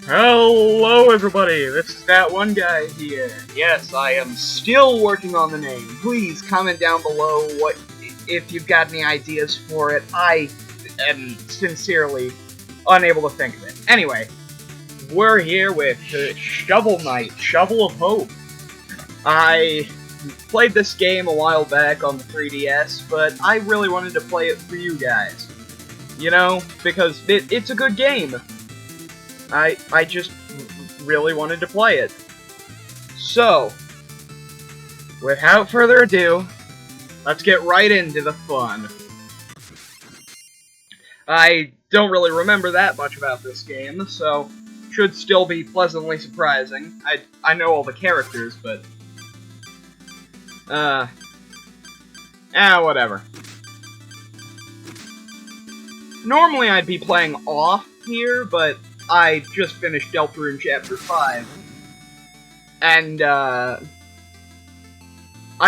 Hello everybody, this is that one guy here. Yes, I am still working on the name. Please comment down below if you've got any ideas for it. I am sincerely unable to think of it. Anyway, we're here with Shovel Knight, Shovel of Hope. I played this game a while back on the 3DS, but I really wanted to play it for you guys. You know, because it's a good game. I just really wanted to play it. So, without further ado, let's get right into the fun. I don't really remember that much about this game, so should still be pleasantly surprising. I know all the characters, but whatever. Normally I'd be playing off here, but I just finished Deltarune Chapter 5, and I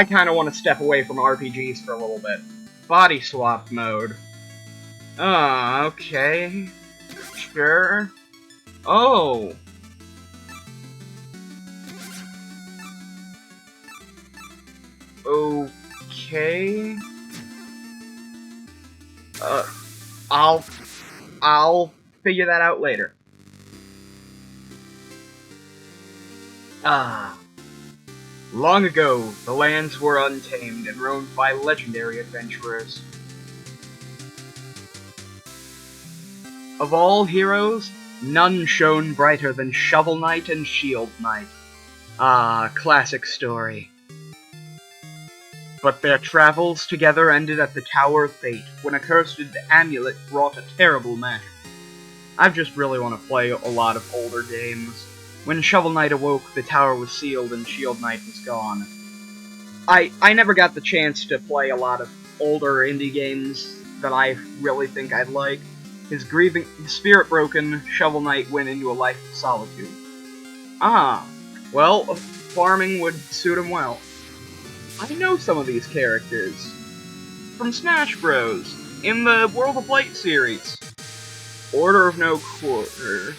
kind of want to step away from RPGs for a little bit. Body swap mode. Okay. Sure. Oh. Okay. I'll figure that out later. Long ago, the lands were untamed and roamed by legendary adventurers. Of all heroes, none shone brighter than Shovel Knight and Shield Knight. Classic story. But their travels together ended at the Tower of Fate, when a cursed amulet wrought a terrible magic. I just really want to play a lot of older games. When Shovel Knight awoke, the tower was sealed and Shield Knight was gone. I never got the chance to play a lot of older indie games that I really think I'd like. His spirit broken, Shovel Knight went into a life of solitude. Well, farming would suit him well. I know some of these characters. From Smash Bros. In the World of Light series. Order of No Quarter.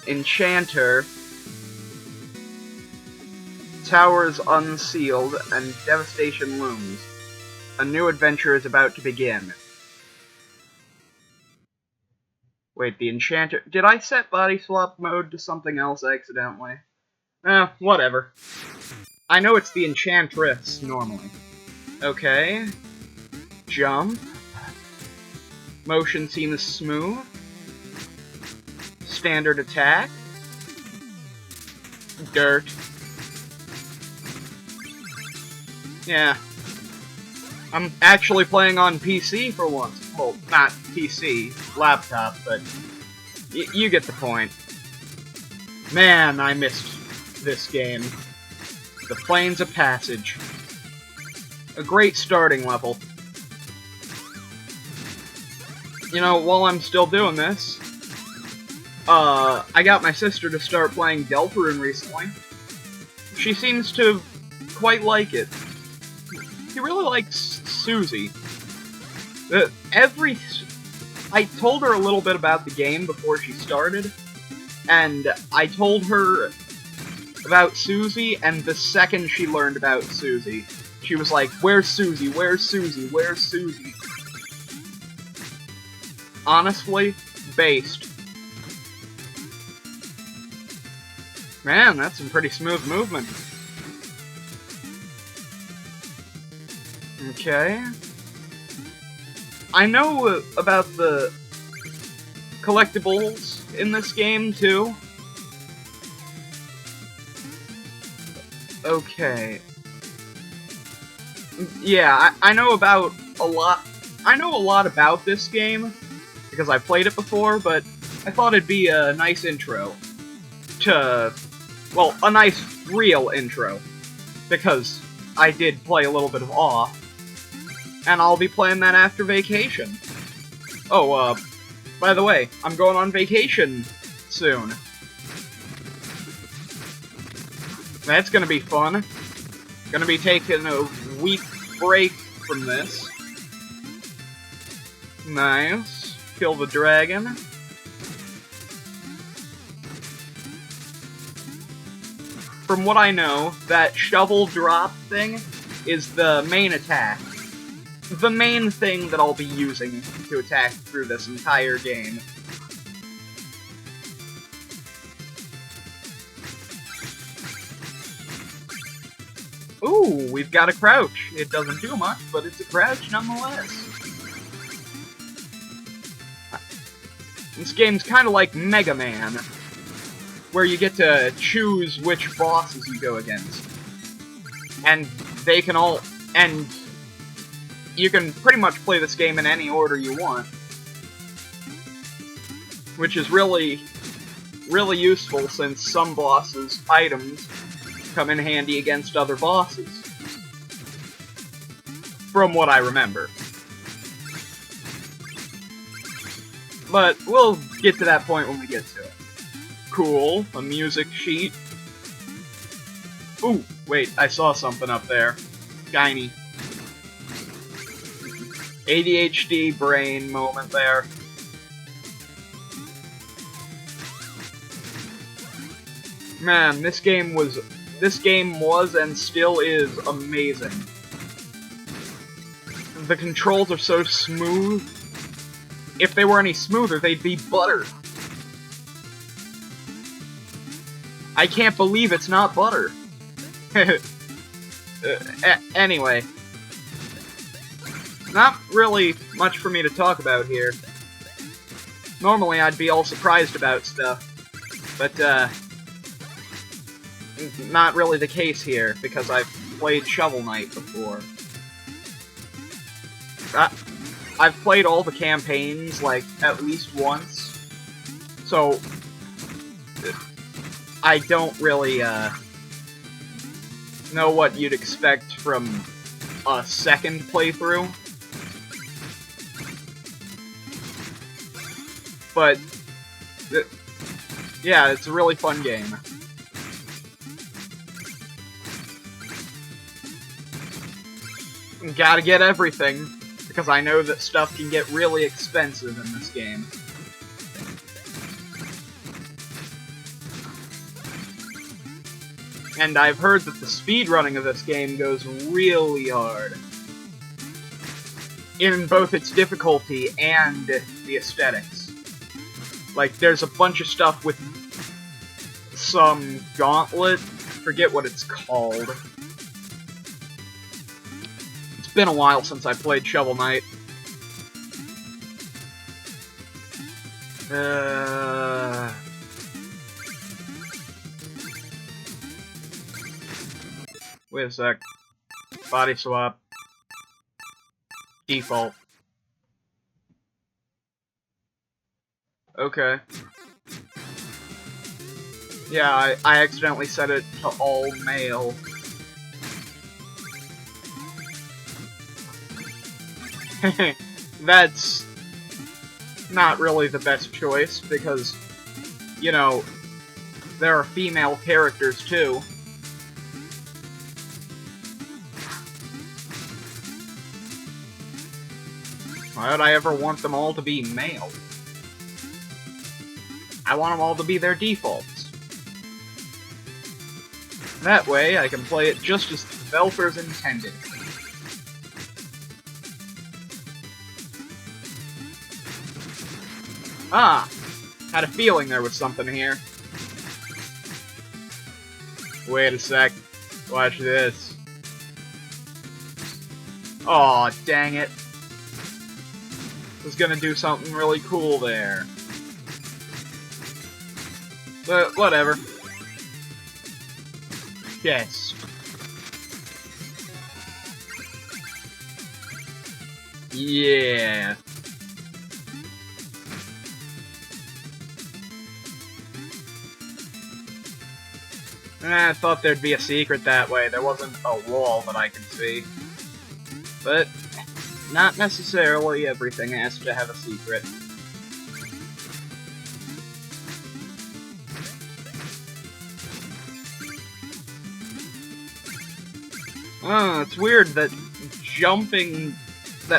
Enchanter. Towers unsealed, and devastation looms. A new adventure is about to begin. Wait, the Enchanter... Did I set body swap mode to something else accidentally? Whatever. I know it's the Enchantress, normally. Okay. Jump. Motion seems smooth. Standard attack. Dirt. Yeah. I'm actually playing on PC for once. Well, not PC, laptop, but you get the point. Man, I missed this game. The Plains of Passage. A great starting level. You know, while I'm still doing this, I got my sister to start playing Deltarune recently. She seems to quite like it. She really likes Susie. I told her a little bit about the game before she started, and I told her about Susie, and the second she learned about Susie, she was like, "Where's Susie? Where's Susie? Where's Susie?" Honestly, based. Man, that's some pretty smooth movement. Okay. I know about the collectibles in this game, too. Okay. Yeah, I know about a lot... I know a lot about this game, because I played it before, but I thought it'd be a nice intro to... Well, a nice, real intro, because I did play a little bit of Awe, and I'll be playing that after vacation. Oh, by the way, I'm going on vacation soon. That's gonna be fun. Gonna be taking a week break from this. Nice. Kill the dragon. from what I know, that shovel drop thing is the main attack. The main thing that I'll be using to attack through this entire game. Ooh, we've got a crouch. It doesn't do much, but it's a crouch nonetheless. This game's kind of like Mega Man, where you get to choose which bosses you go against. And they can all... and you can pretty much play this game in any order you want. Which is really useful, since some bosses' items come in handy against other bosses. From what I remember. But we'll get to that point when we get to it. Cool, a music sheet. Ooh, wait, I saw something up there. Shiny. ADHD brain moment there. Man, this game was and still is amazing. The controls are so smooth. If they were any smoother, they'd be butter. I can't believe it's not butter. Anyway. Not really much for me to talk about here. Normally I'd be all surprised about stuff. But, not really the case here, because I've played Shovel Knight before. I've played all the campaigns, like, at least once. So, I don't really, know what you'd expect from a second playthrough. But, yeah, it's a really fun game. Gotta get everything, because I know that stuff can get really expensive in this game. And I've heard that the speedrunning of this game goes really hard. In both its difficulty and the aesthetics. Like, there's a bunch of stuff with some gauntlet, forget what it's called. It's been a while since I played Shovel Knight. Wait a sec. Body swap. Default. Okay. Yeah, I accidentally set it to all male. That's not really the best choice, because, you know, there are female characters too. Why would I ever want them all to be male? I want them all to be their defaults. That way, I can play it just as the developers intended. Ah! Had a feeling there was something here. Wait a sec. Watch this. Aw, dang it. Was gonna do something really cool there. But, whatever. Yes. Yeah. I thought there'd be a secret that way. There wasn't a wall that I could see. But, not necessarily everything has to have a secret. It's weird that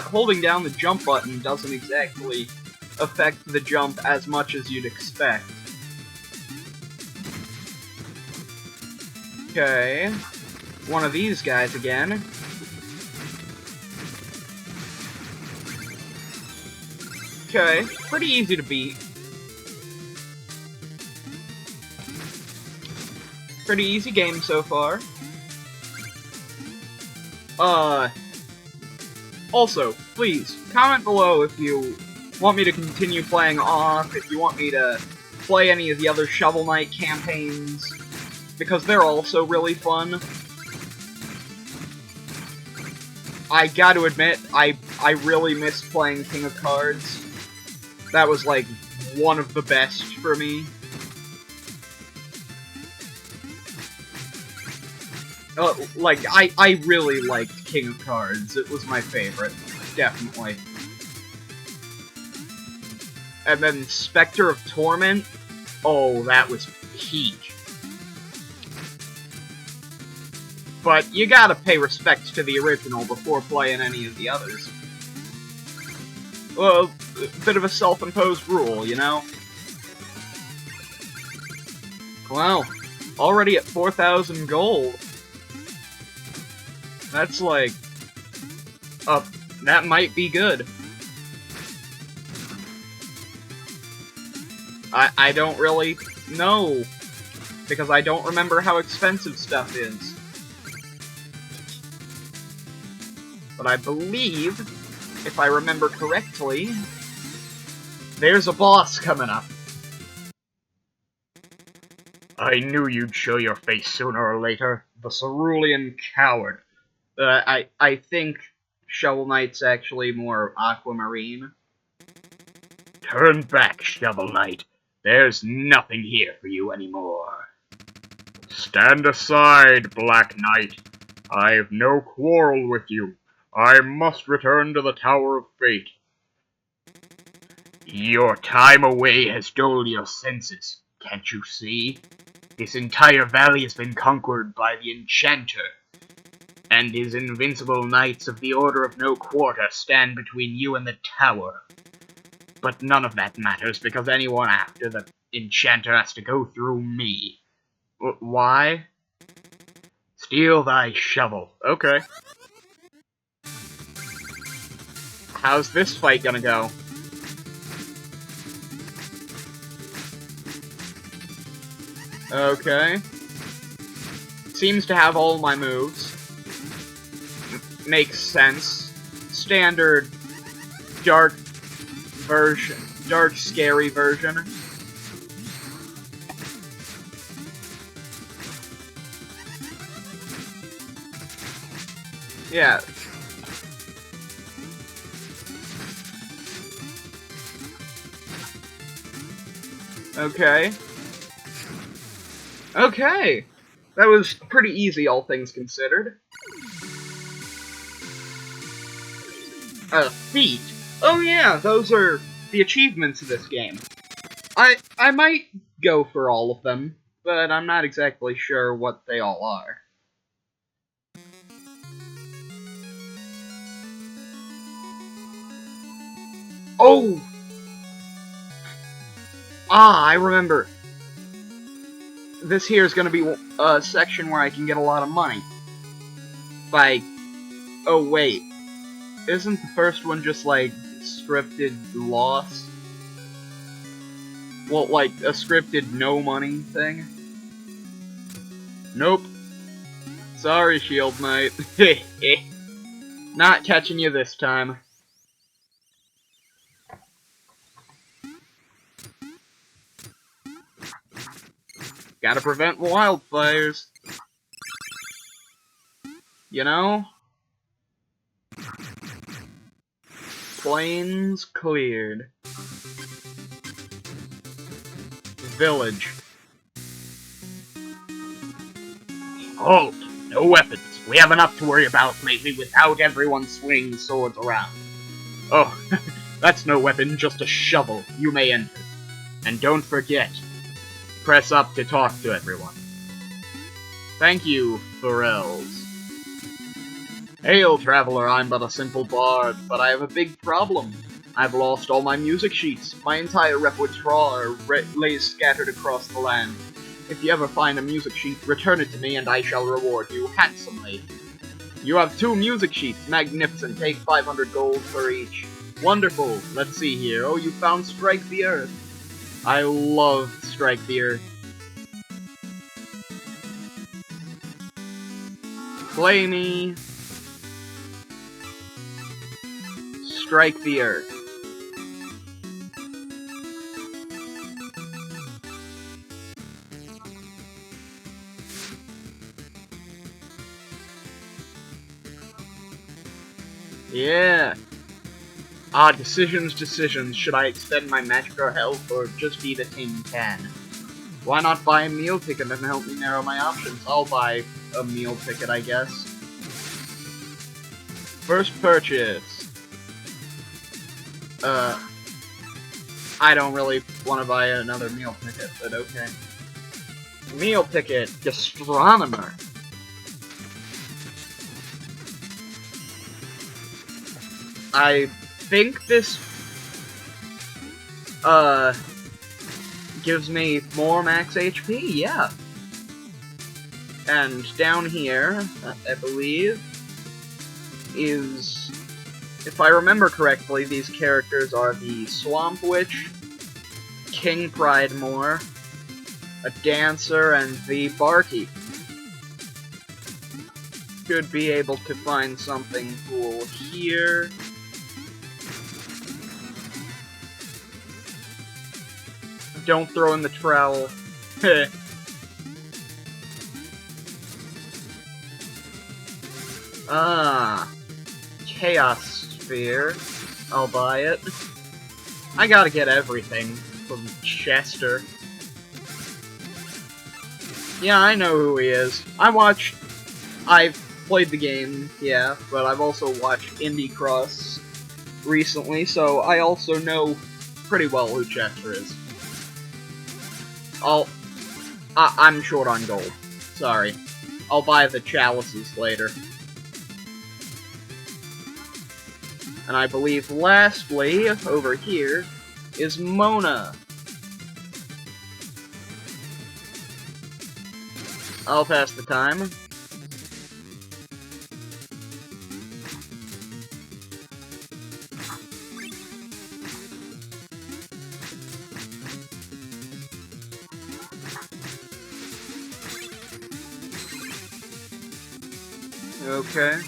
holding down the jump button doesn't exactly affect the jump as much as you'd expect. Okay. One of these guys again. Okay, pretty easy to beat. Pretty easy game so far. Also, please, comment below if you want me to continue playing off, if you want me to play any of the other Shovel Knight campaigns, because they're also really fun. I gotta admit, I really miss playing King of Cards. That was, like, one of the best for me. Like, I really liked King of Cards. It was my favorite, definitely. And then Spectre of Torment. Oh, that was peak. But you gotta pay respect to the original before playing any of the others. Well, a bit of a self-imposed rule, you know? Wow, already at 4,000 gold. That's like... that might be good. I don't really know, because I don't remember how expensive stuff is. But I believe, if I remember correctly, there's a boss coming up. I knew you'd show your face sooner or later, the Cerulean Coward. I think Shovel Knight's actually more Aquamarine. Turn back, Shovel Knight. There's nothing here for you anymore. Stand aside, Black Knight. I've no quarrel with you. I must return to the Tower of Fate. Your time away has dulled your senses, can't you see? This entire valley has been conquered by the Enchanter, and his invincible knights of the Order of No Quarter stand between you and the tower. But none of that matters, because anyone after the Enchanter has to go through me. Why? Steal thy shovel. Okay. How's this fight gonna go? Okay. Seems to have all my moves. Makes sense. Standard dark version. Dark, scary version. Yeah. Okay. Okay! That was pretty easy, all things considered. Feat. Oh yeah, those are the achievements of this game. I might go for all of them, but I'm not exactly sure what they all are. Oh! Ah, I remember. This here is gonna be a section where I can get a lot of money. By... Oh, wait. Isn't the first one just, like, scripted loss? Well, like, a scripted no money thing? Nope. Sorry, Shield Knight. Not catching you this time. Gotta prevent wildfires. You know? Plains cleared. Village. Halt! No weapons. We have enough to worry about lately without everyone swinging swords around. Oh, that's no weapon, just a shovel. You may enter. And don't forget, press up to talk to everyone. Thank you, Thorells. Hail, traveler, I'm but a simple bard, but I have a big problem. I've lost all my music sheets. My entire repertoire lays scattered across the land. If you ever find a music sheet, return it to me and I shall reward you handsomely. You have 2 music sheets. Magnificent. Take 500 gold for each. Wonderful. Let's see here. Oh, you found Strike the Earth. I love Strike the Earth. Play me. Strike the Earth. Yeah. Ah, decisions. Should I extend my magical health or just be the tin can? Why not buy a meal ticket and help me narrow my options? I'll buy a meal ticket, I guess. First purchase. I don't really want to buy another meal ticket, but okay. Meal ticket. Gastronomer. I think this, gives me more max HP, yeah. And down here, I believe, is, if I remember correctly, these characters are the Swamp Witch, King Pridemore, a Dancer, and the Barkeep. Should be able to find something cool here. Don't throw in the trowel. Ah. Chaos Sphere. I'll buy it. I gotta get everything from Chester. Yeah, I know who he is. I've played the game, yeah, but I've also watched Indie Cross recently, so I also know pretty well who Chester is. I'm short on gold. Sorry. I'll buy the chalices later. And I believe lastly, over here, is Mona. I'll pass the time. Okay.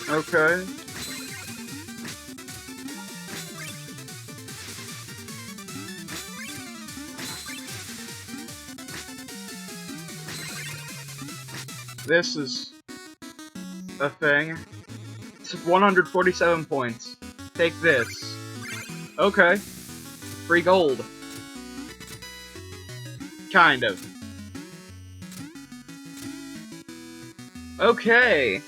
Okay. This is a thing. It's 147 points. Take this. Okay. Free gold. Kind of. Okay.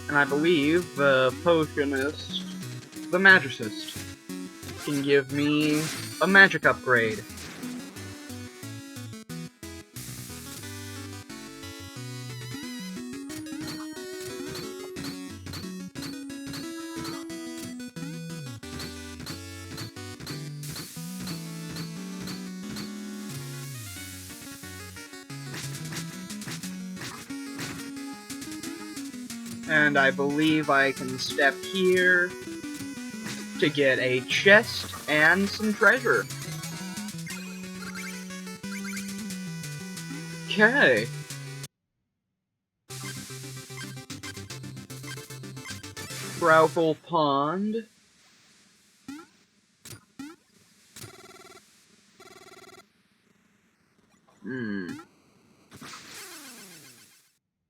And I believe the potionist, the magicist, can give me a magic upgrade. And I believe I can step here to get a chest and some treasure. Okay. Browful Pond.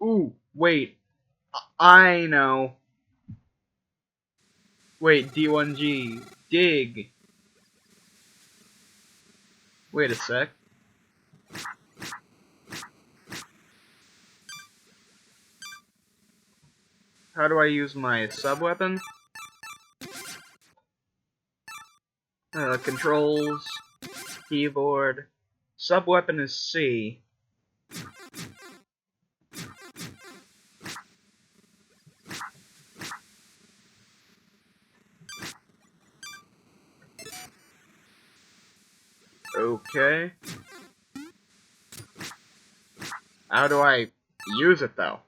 Ooh, wait. I know. Wait, D1G. Dig. Wait a sec. How do I use my sub-weapon? Controls, keyboard, sub-weapon is C. Okay. How do I use it, though?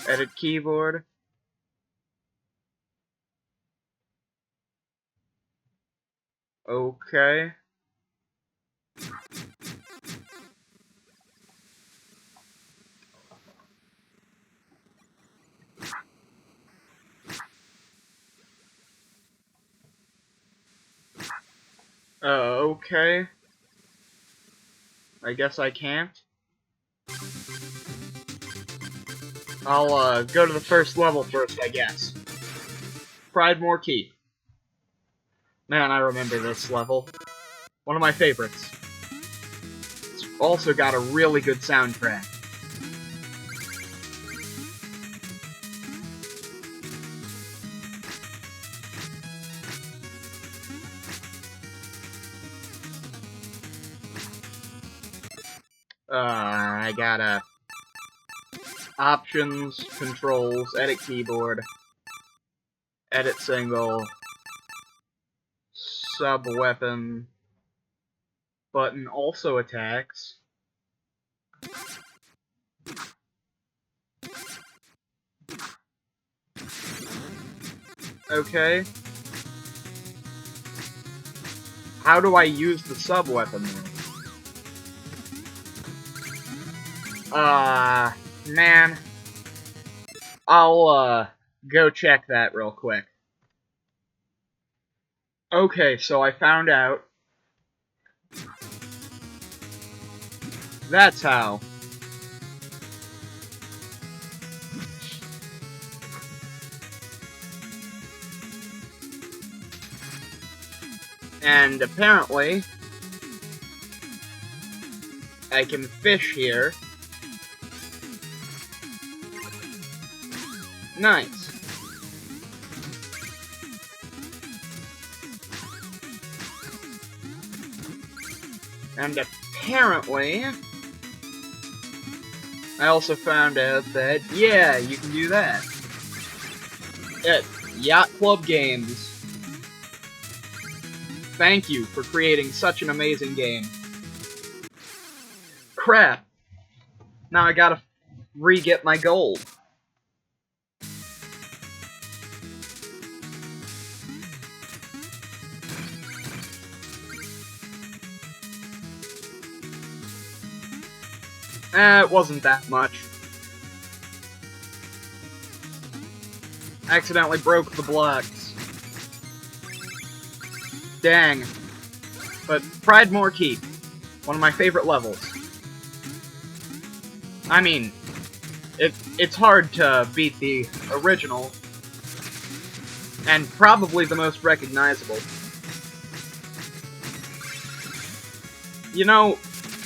Edit keyboard. Okay. Okay. I guess I can't. I'll, go to the first level first, I guess. Pridemore Keep. Man, I remember this level. One of my favorites. It's also got a really good soundtrack. I gotta... Options, controls, edit keyboard, edit single, sub-weapon, button also attacks. Okay. How do I use the sub-weapon then? Man. I'll, go check that real quick. Okay, so I found out. That's how. And apparently, I can fish here. Nice. And apparently, I also found out that, yeah, you can do that. At Yacht Club Games. Thank you for creating such an amazing game. Crap. Now I gotta re-get my gold. It wasn't that much. Accidentally broke the blocks. Dang. But Pridemore Keep. One of my favorite levels. I mean, it's hard to beat the original. And probably the most recognizable. You know,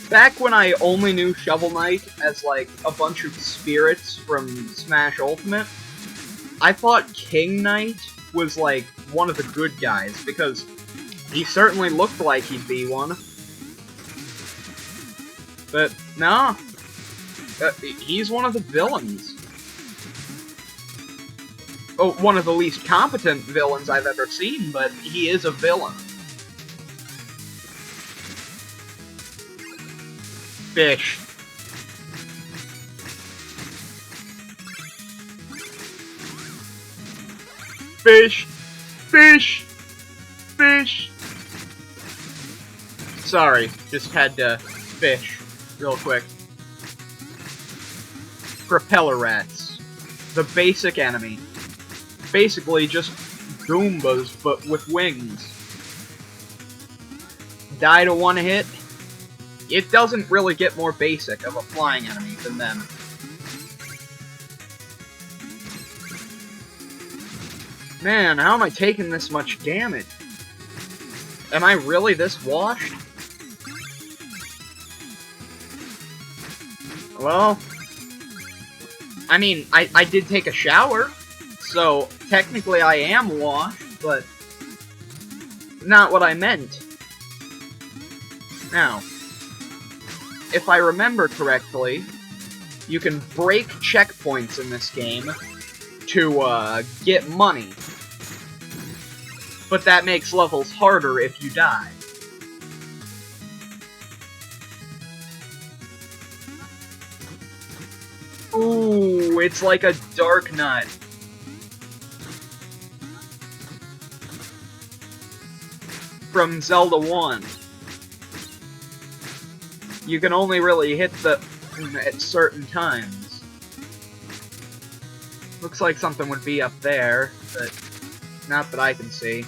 back when I only knew Shovel Knight as, like, a bunch of spirits from Smash Ultimate, I thought King Knight was, like, one of the good guys, because he certainly looked like he'd be one. But, no. He's one of the villains. Oh, one of the least competent villains I've ever seen, but he is a villain. Fish. Fish. Fish. Fish. Sorry, just had to fish real quick. Propeller rats. The basic enemy. Basically just Goombas, but with wings. Die to one hit. It doesn't really get more basic of a flying enemy than them. Man, how am I taking this much damage? Am I really this washed? Well, I mean, I did take a shower, so technically I am washed, but not what I meant. Now, if I remember correctly, you can break checkpoints in this game to get money, but that makes levels harder if you die. Ooh, it's like a Dark Nut. From Zelda 1. You can only really hit the at certain times. Looks like something would be up there, but not that I can see.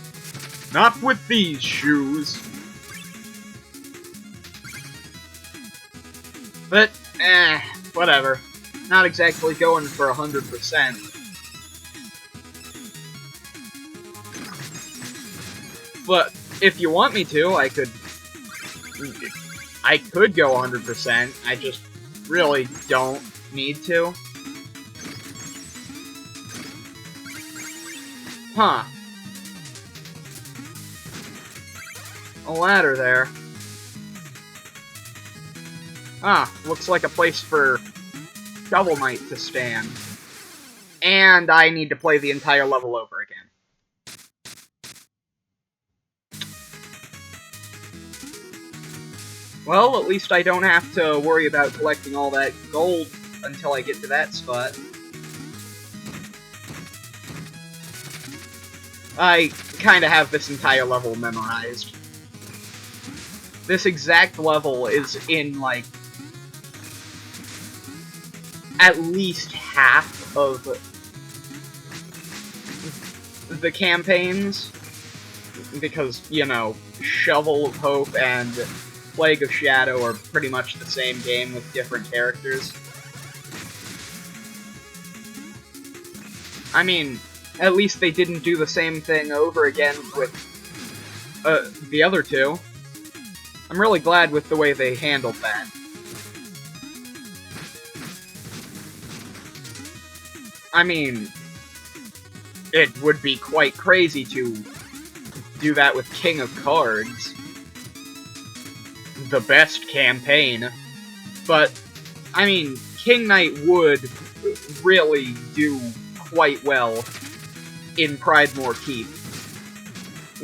Not with these shoes. But, whatever. Not exactly going for 100%. But if you want me to, I could go 100%. I just really don't need to. Huh. A ladder there. Ah, looks like a place for Shovel Knight to stand. And I need to play the entire level over again. Well, at least I don't have to worry about collecting all that gold until I get to that spot. I kinda have this entire level memorized. This exact level is in, like, at least half of the campaigns, because, you know, Shovel of Hope and Plague of Shadow are pretty much the same game with different characters. I mean, at least they didn't do the same thing over again with the other two. I'm really glad with the way they handled that. I mean, it would be quite crazy to do that with King of Cards. The best campaign. But, I mean, King Knight would really do quite well in Pridemore Keep.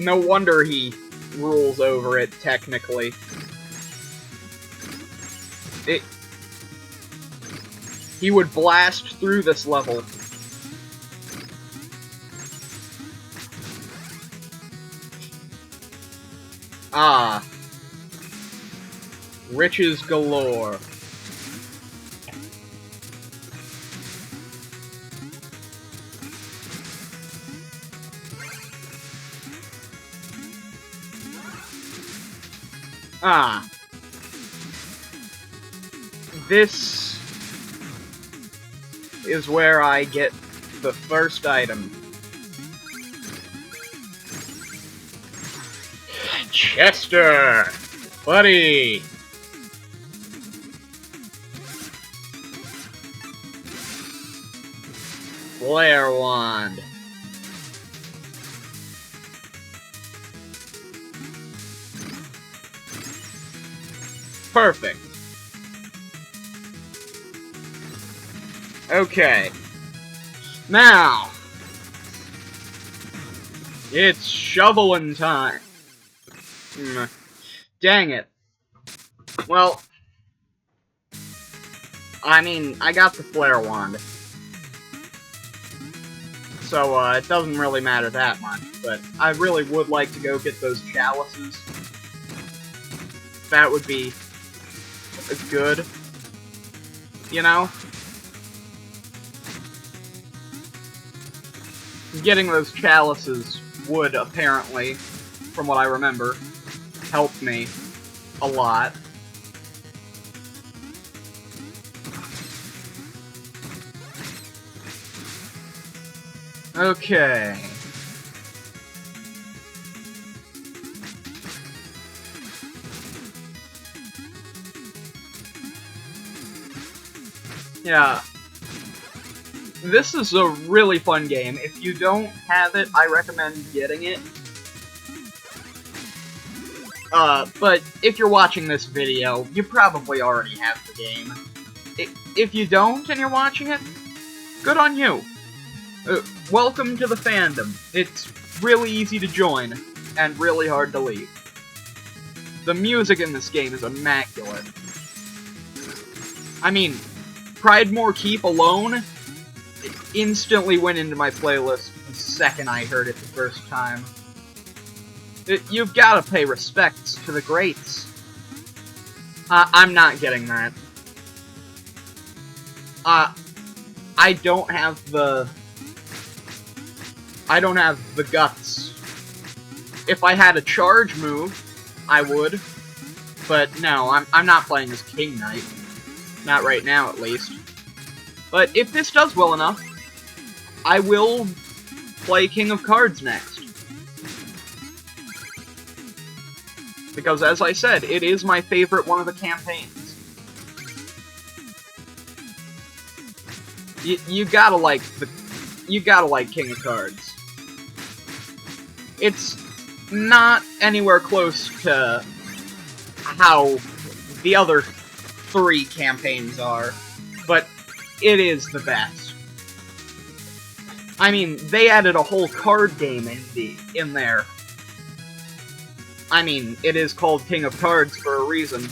No wonder he rules over it, technically. He would blast through this level. Ah. Riches galore. Ah. This is where I get the first item. Chester! Buddy! Flare Wand. Perfect. Okay. Now, it's shoveling time. Dang it. Well, I mean, I got the Flare Wand. So, it doesn't really matter that much, but I really would like to go get those chalices. That would be good. You know? Getting those chalices would, apparently, from what I remember, help me a lot. Okay. Yeah. This is a really fun game. If you don't have it, I recommend getting it. But if you're watching this video, you probably already have the game. If you don't and you're watching it, good on you. Welcome to the fandom. It's really easy to join, and really hard to leave. The music in this game is immaculate. I mean, Pridemore Keep alone instantly went into my playlist the second I heard it the first time. You've gotta pay respects to the greats. I'm not getting that. I don't have the guts. If I had a charge move, I would. But no, I'm not playing as King Knight. Not right now, at least. But if this does well enough, I will play King of Cards next. Because, as I said, it is my favorite one of the campaigns. You gotta like King of Cards. It's not anywhere close to how the other 3 campaigns are, but it is the best. I mean, they added a whole card game in there. I mean, it is called King of Cards for a reason.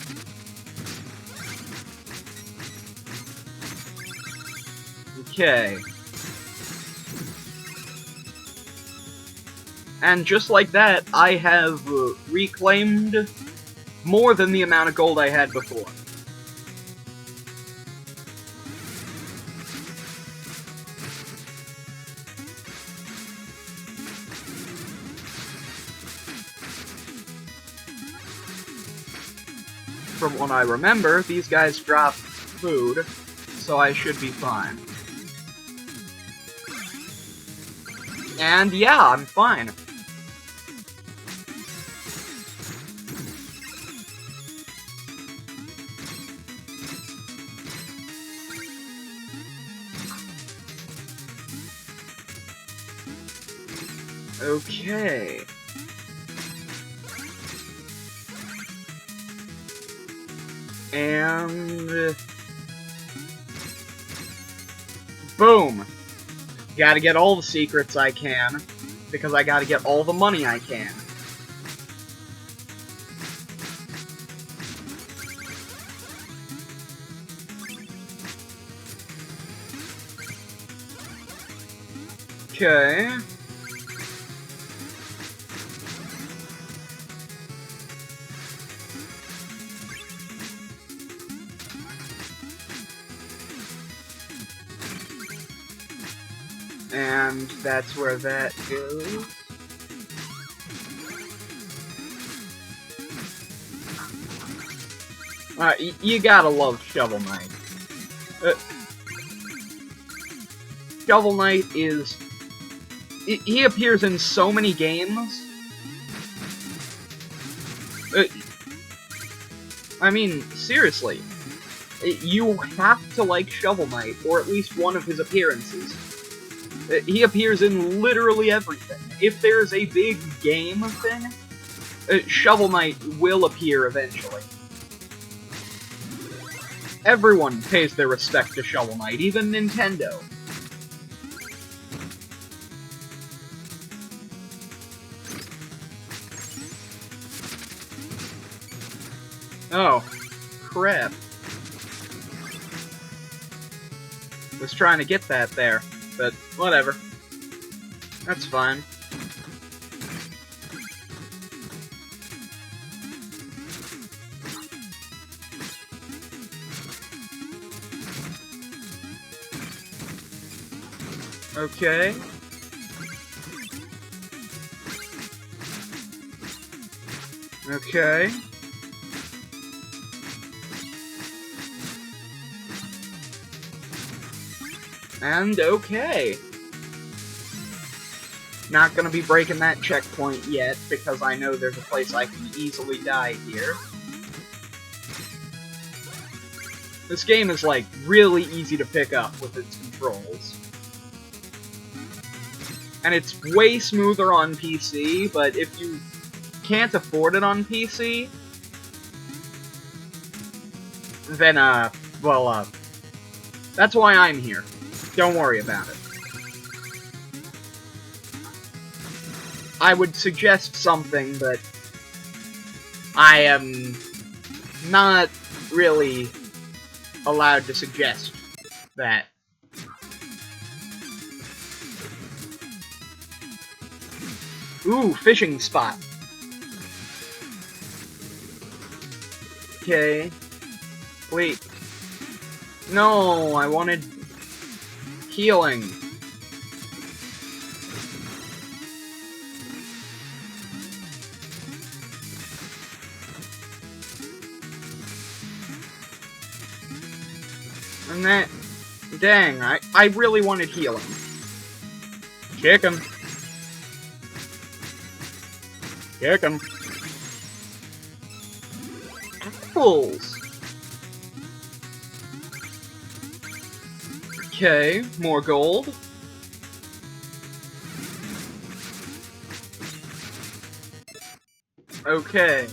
Okay. And just like that, I have reclaimed more than the amount of gold I had before. From what I remember, these guys drop food, so I should be fine. And yeah, I'm fine. Okay. And... boom! Gotta get all the secrets I can, because I gotta get all the money I can. Okay. And that's where that goes. You gotta love Shovel Knight. Shovel Knight is... he appears in so many games. I mean, seriously. You have to like Shovel Knight, or at least one of his appearances. He appears in literally everything. If there's a big game thing, Shovel Knight will appear eventually. Everyone pays their respect to Shovel Knight, even Nintendo. Oh, crap. Was trying to get that there. But, whatever. That's fine. Okay. Okay. And okay. Not gonna be breaking that checkpoint yet, because I know there's a place I can easily die here. This game is, like, really easy to pick up with its controls. and it's way smoother on PC, but if you can't afford it on PC, then, well, that's why I'm here. Don't worry about it. I would suggest something, but I am not really allowed to suggest that. Ooh, fishing spot. Okay. Wait. No, I wanted healing. And that... Dang, I really wanted healing. Kick him. Kick him. Apples. Okay, more gold. Okay.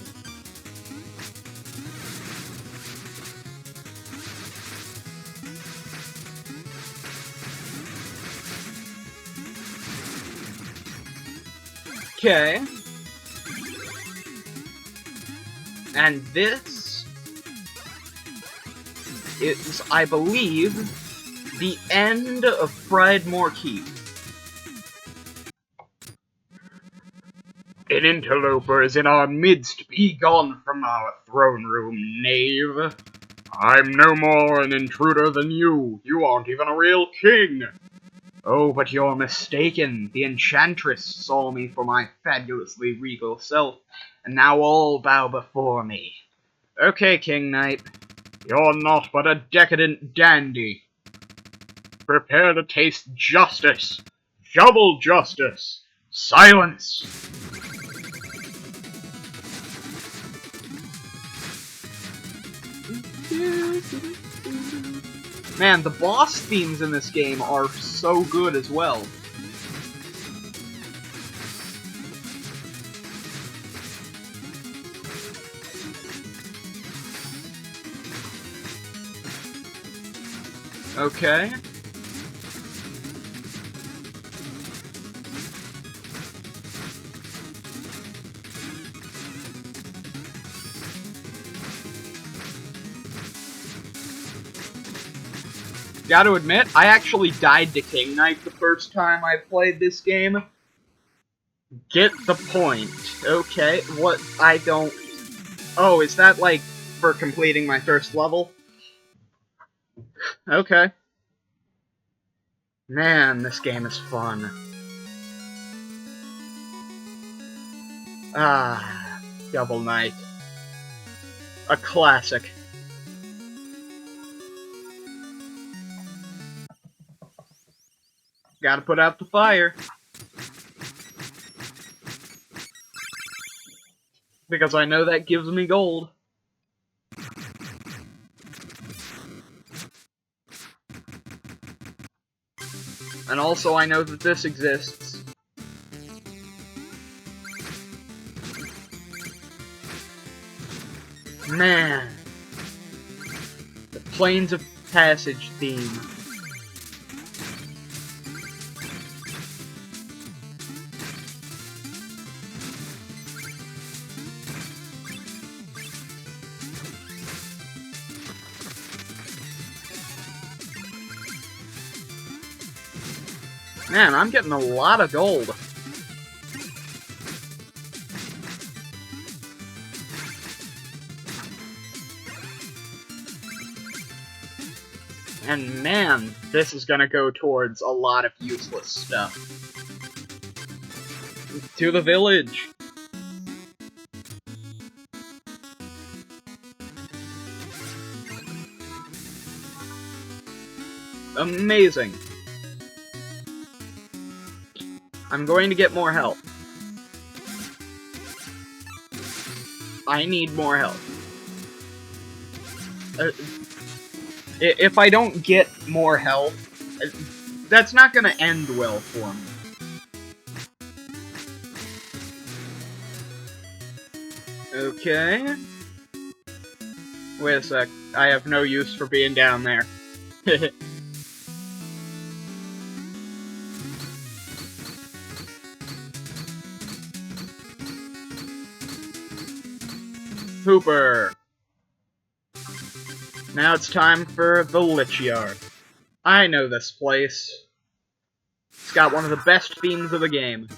Okay. And this is, I believe, the end of Pridemore Keep. An interloper is in our midst. Be gone from our throne room, knave. I'm no more an intruder than you. You aren't even a real king. Oh, but you're mistaken. The Enchantress saw me for my fabulously regal self, and now all bow before me. Okay, King Knight. You're not but a decadent dandy. Prepare to taste justice. Double justice. Silence! Man, the boss themes in this game are so good as well. Okay. Gotta admit, I actually died to King Knight the first time I played this game. Get the point. Okay, what? I don't... Oh, is that, like, for completing my first level? Okay. Man, this game is fun. Ah, Double Knight. A classic. Gotta put out the fire. Because I know that gives me gold. And also I know that this exists. Man. The Plains of Passage theme. Man, I'm getting a lot of gold. And man, this is gonna go towards a lot of useless stuff. To the village! Amazing! I'm going to get more health. I need more health. If I don't get more health, that's not gonna end well for me. Okay. Wait a sec. I have no use for being down there. Hooper! Now it's time for the Lich Yard. I know this place. It's got one of the best themes of the game.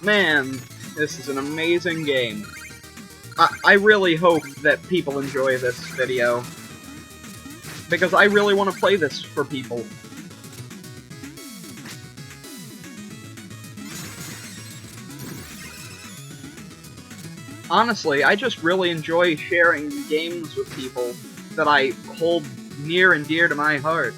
Man, this is an amazing game. I really hope that people enjoy this video, because I really want to play this for people. Honestly, I just really enjoy sharing games with people that I hold near and dear to my heart.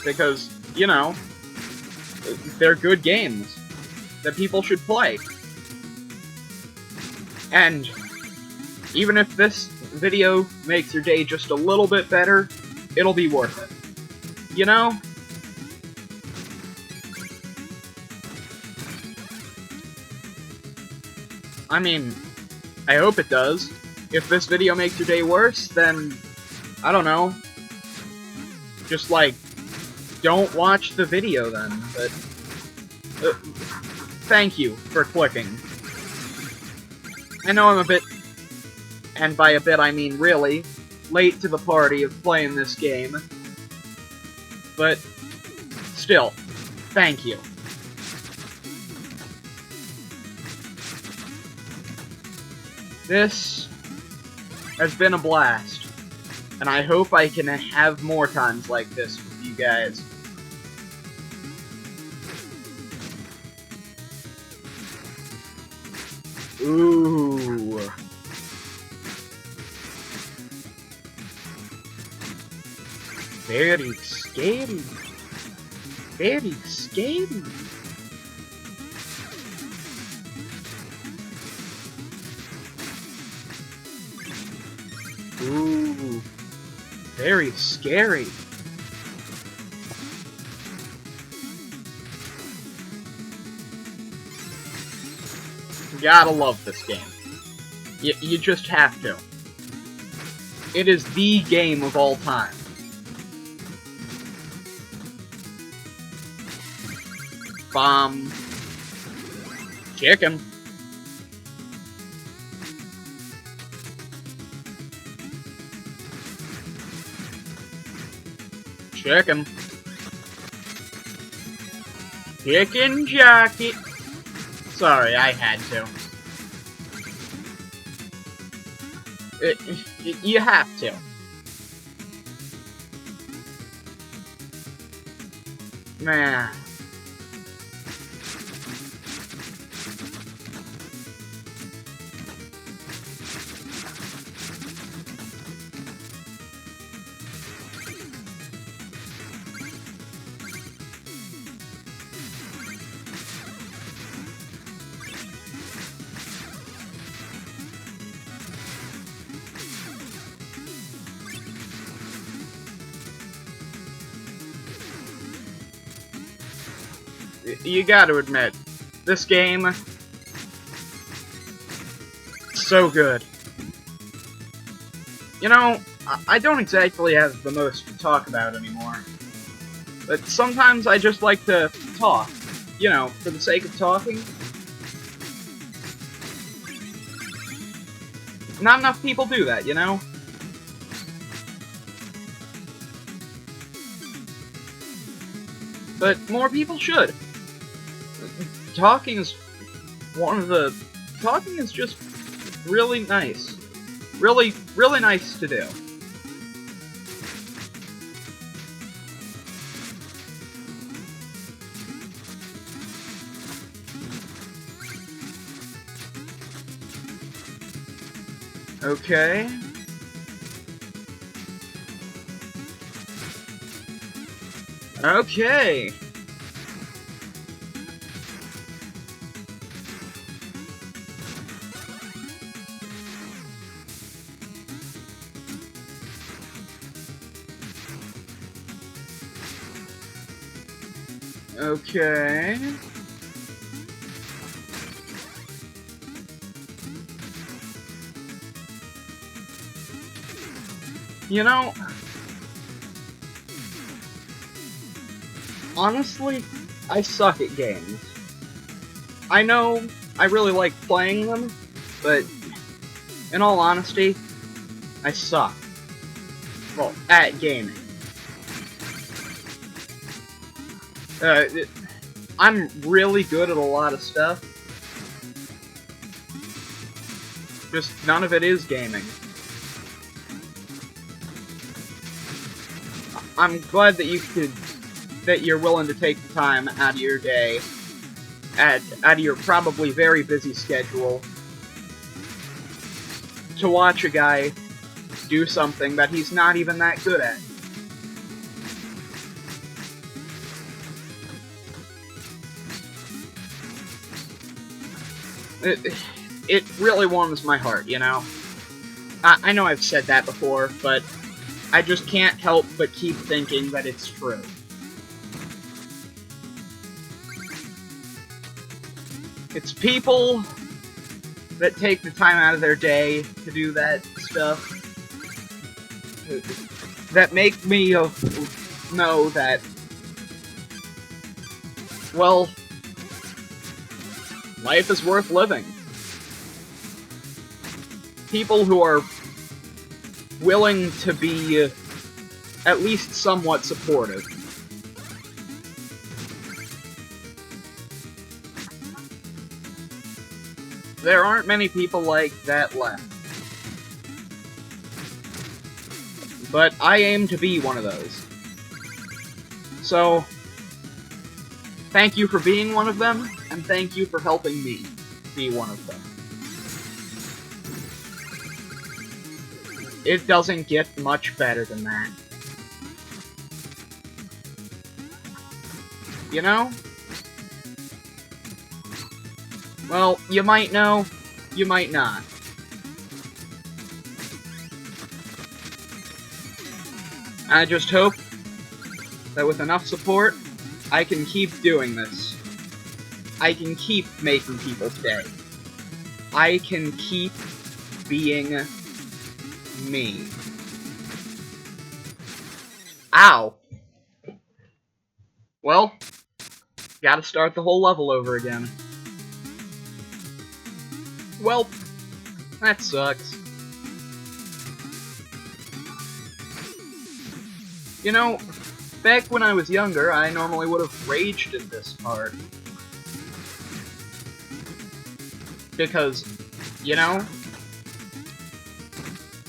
Because, you know, they're good games that people should play. And even if this video makes your day just a little bit better, it'll be worth it. You know? I mean, I hope it does. If this video makes your day worse, then, I don't know. Just, like, don't watch the video then, but thank you for clicking. I know I'm a bit, and by a bit I mean really, late to the party of playing this game, but still, thank you. This has been a blast, and I hope I can have more times like this with you guys. Ooh. Very scary. Very scary. Ooh. Very scary. You gotta love this game. You just have to. It is the game of all time. Bomb. Chicken. Chicken. Chicken jockey. Sorry, I had to. You have to. Man. You gotta admit, this game, so good. You know, I don't exactly have the most to talk about anymore, but sometimes I just like to talk, you know, for the sake of talking. Not enough people do that, you know? But more people should. Talking is talking is just really nice. Really, really nice to do. Okay. Okay. Okay. You know, honestly, I suck at games. I know I really like playing them, but in all honesty, I suck. Well, at gaming. I'm really good at a lot of stuff. Just none of it is gaming. I'm glad that you're willing to take the time out of your day, out of your probably very busy schedule, to watch a guy do something that he's not even that good at. It really warms my heart, you know? I know I've said that before, but I just can't help but keep thinking that it's true. It's people that take the time out of their day to do that stuff that make me know that, well, life is worth living. People who are willing to be at least somewhat supportive. There aren't many people like that left. But I aim to be one of those. So, thank you for being one of them, and thank you for helping me be one of them. It doesn't get much better than that. You know? Well, you might know, you might not. I just hope that with enough support, I can keep doing this. I can keep making people's day. I can keep being me. Ow. Well, gotta start the whole level over again. Well, that sucks. You know, back when I was younger, I normally would have raged at this part. Because, you know,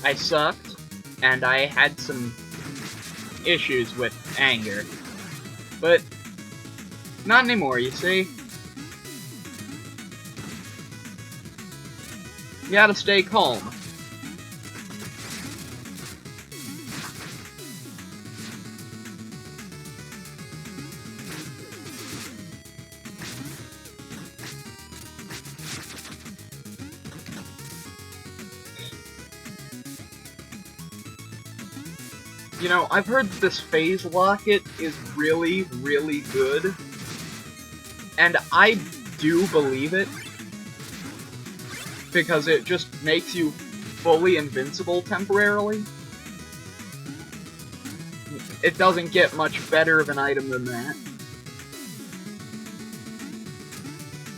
I sucked, and I had some issues with anger. But, not anymore, you see? You gotta stay calm. You know, I've heard that this phase locket is really, really good. And I do believe it. Because it just makes you fully invincible temporarily. It doesn't get much better of an item than that.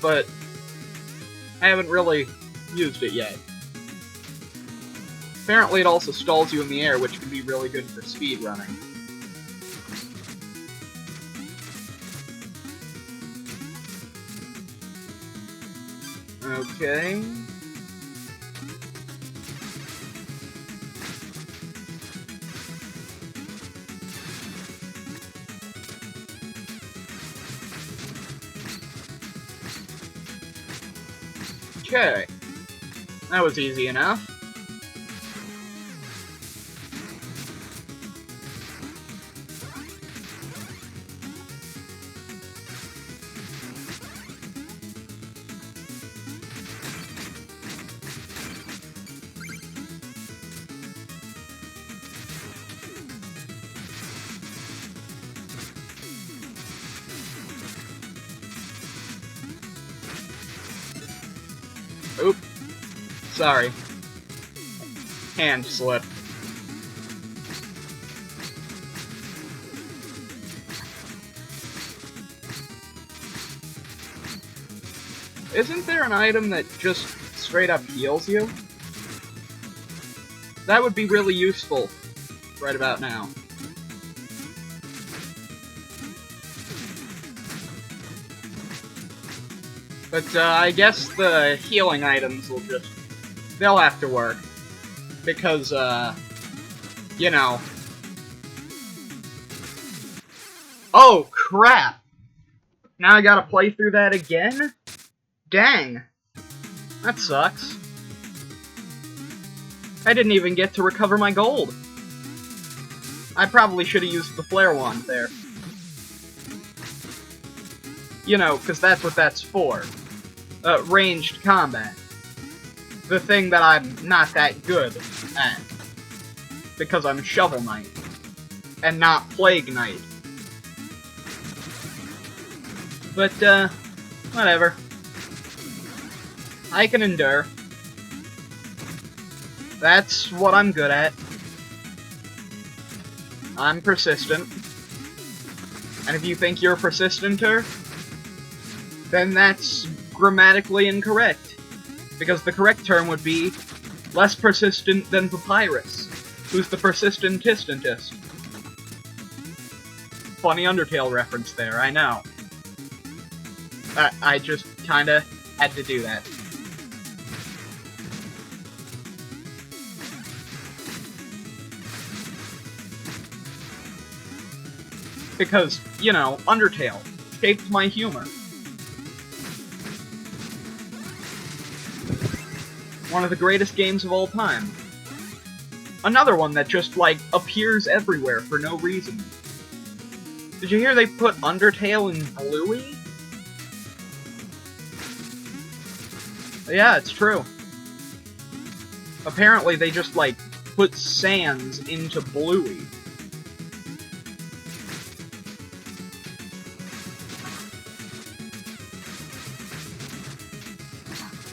But I haven't really used it yet. Apparently it also stalls you in the air, which can be really good for speedrunning. Okay. Okay. That was easy enough. Oop. Sorry. Hand slip. Isn't there an item that just straight up heals you? That would be really useful right about now. But I guess the healing items will just... they'll have to work. Because, you know... Oh, crap! Now I gotta play through that again? Dang. That sucks. I didn't even get to recover my gold. I probably should have used the flare wand there. You know, because that's what that's for. Ranged combat. The thing that I'm not that good at. Because I'm Shovel Knight. And not Plague Knight. But, whatever. I can endure. That's what I'm good at. I'm persistent. And if you think you're persistenter, then that's grammatically incorrect. Because the correct term would be less persistent than Papyrus, who's the persistentistentist. Funny Undertale reference there, I know. I just kinda had to do that. Because, you know, Undertale shaped my humor. One of the greatest games of all time. Another one that just, like, appears everywhere for no reason. Did you hear they put Undertale in Bluey? Yeah, it's true. Apparently they just, like, put Sans into Bluey.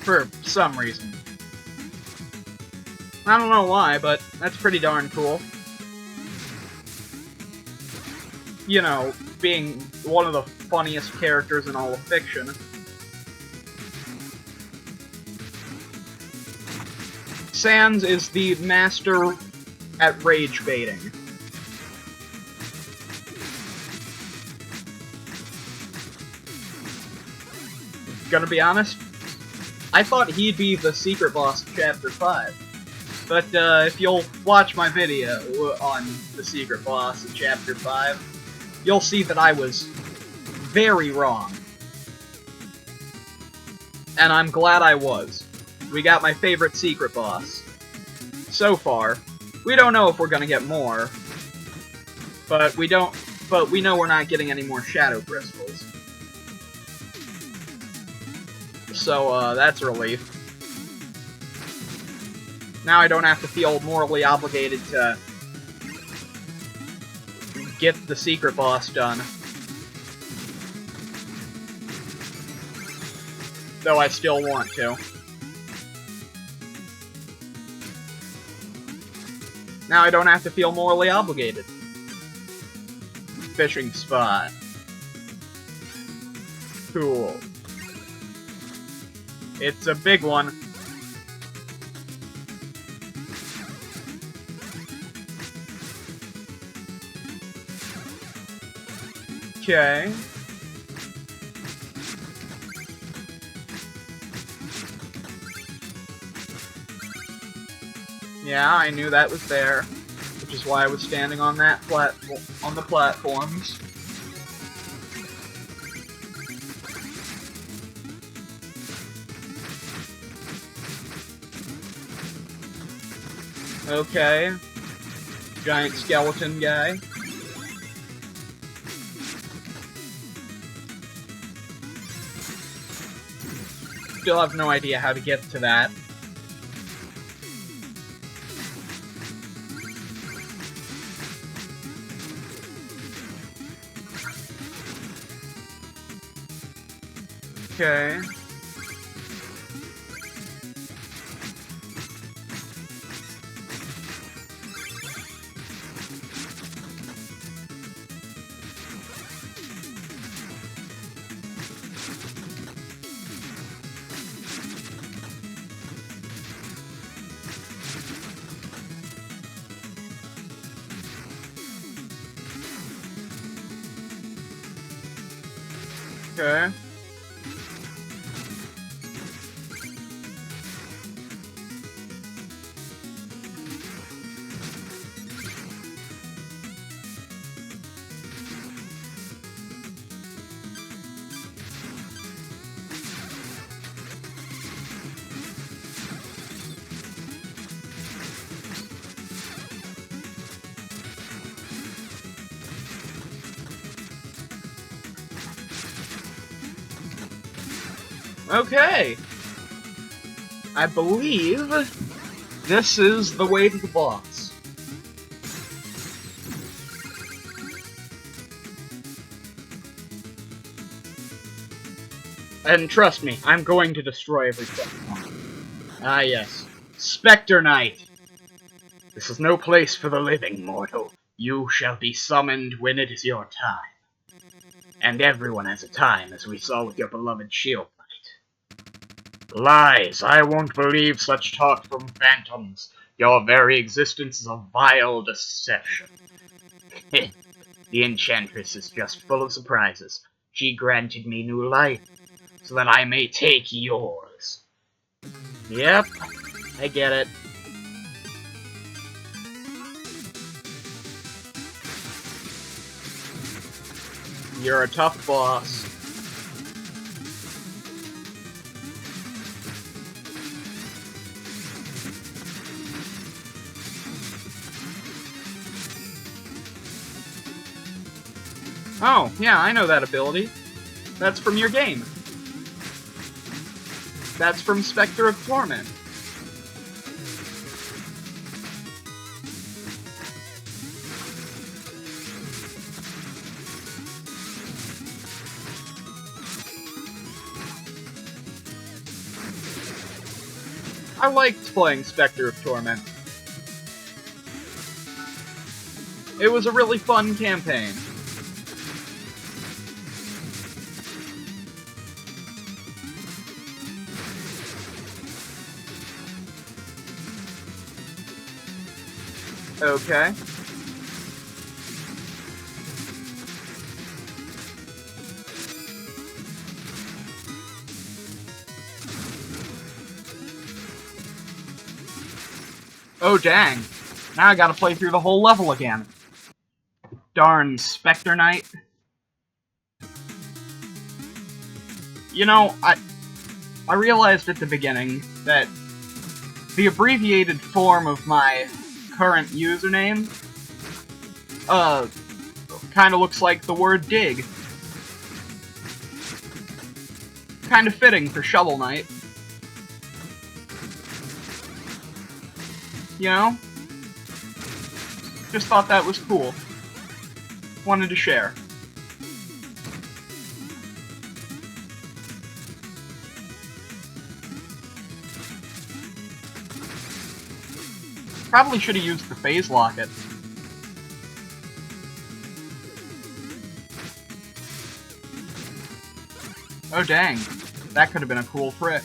For some reason. I don't know why, but that's pretty darn cool. You know, being one of the funniest characters in all of fiction. Sans is the master at rage baiting. Gonna be honest, I thought he'd be the secret boss of Chapter 5. But if you'll watch my video on the secret boss of Chapter 5, you'll see that I was very wrong. And I'm glad I was. We got my favorite secret boss. So far. We don't know if we're gonna get more. But we know we're not getting any more shadow crystals. So, that's a relief. Now I don't have to feel morally obligated to get the secret boss done. Though I still want to. Now I don't have to feel morally obligated. Fishing spot. Cool. It's a big one. Okay. Yeah, I knew that was there, which is why I was standing on that platform, on the platforms. Okay. Giant skeleton guy. Still have no idea how to get to that. Okay. Okay. Okay. I believe this is the way to the boss. And trust me, I'm going to destroy everything. Ah yes. Spectre Knight! This is no place for the living, mortal. You shall be summoned when it is your time. And everyone has a time, as we saw with your beloved Shield Knight. Lies! I won't believe such talk from phantoms. Your very existence is a vile deception. The Enchantress is just full of surprises. She granted me new life, so that I may take yours. Yep, I get it. You're a tough boss. Oh, yeah, I know that ability. That's from your game. That's from Spectre of Torment. I liked playing Spectre of Torment. It was a really fun campaign. Okay. Oh dang. Now I gotta play through the whole level again. Darn Spectre Knight. You know, I realized at the beginning that the abbreviated form of my current username, kinda looks like the word dig. Kinda fitting for Shovel Knight. You know? Just thought that was cool. Wanted to share. Probably should have used the Phase Locket. Oh dang, that could have been a cool trick.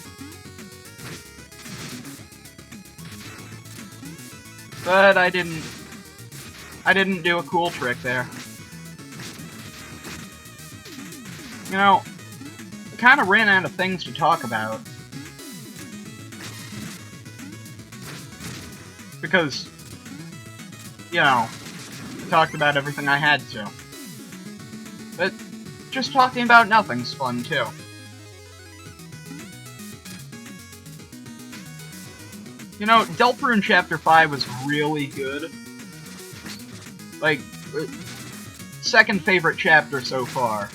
But I didn't do a cool trick there. You know, I kind of ran out of things to talk about. Because, you know, I talked about everything I had to. But just talking about nothing's fun, too. You know, Deltarune Chapter 5 was really good. Like, second favorite chapter so far.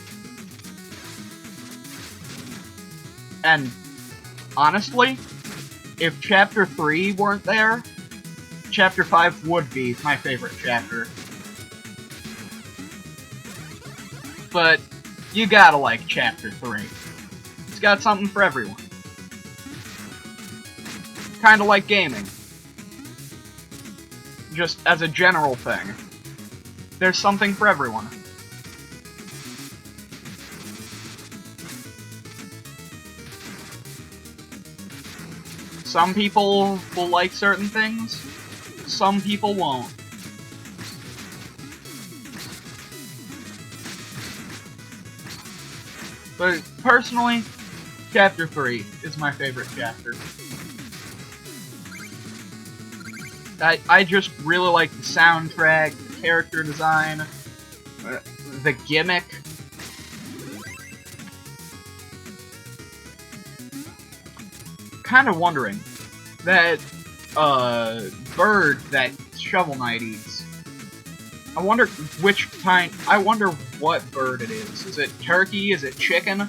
And, honestly, if Chapter 3 weren't there, Chapter 5 would be my favorite chapter. But, you gotta like Chapter 3. It's got something for everyone. Kinda like gaming. Just as a general thing. There's something for everyone. Some people will like certain things, some people won't. But personally, Chapter 3 is my favorite chapter. I just really like the soundtrack, the character design, the gimmick. Kind of wondering, that bird that Shovel Knight eats, I wonder which kind, I wonder what bird it is. Is it turkey? Is it chicken?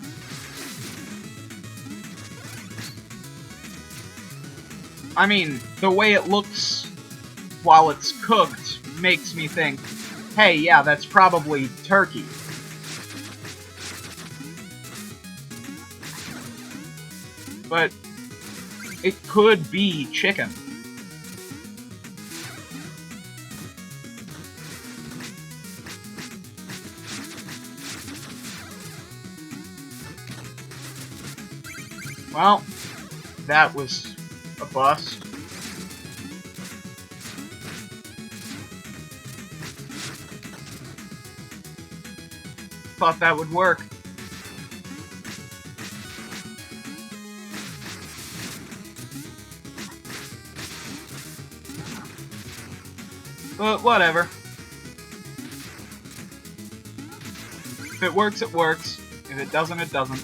I mean, the way it looks while it's cooked makes me think, hey, yeah, that's probably turkey. But it could be chicken. Well, that was a bust. Thought that would work. But whatever. If it works, it works. If it doesn't, it doesn't.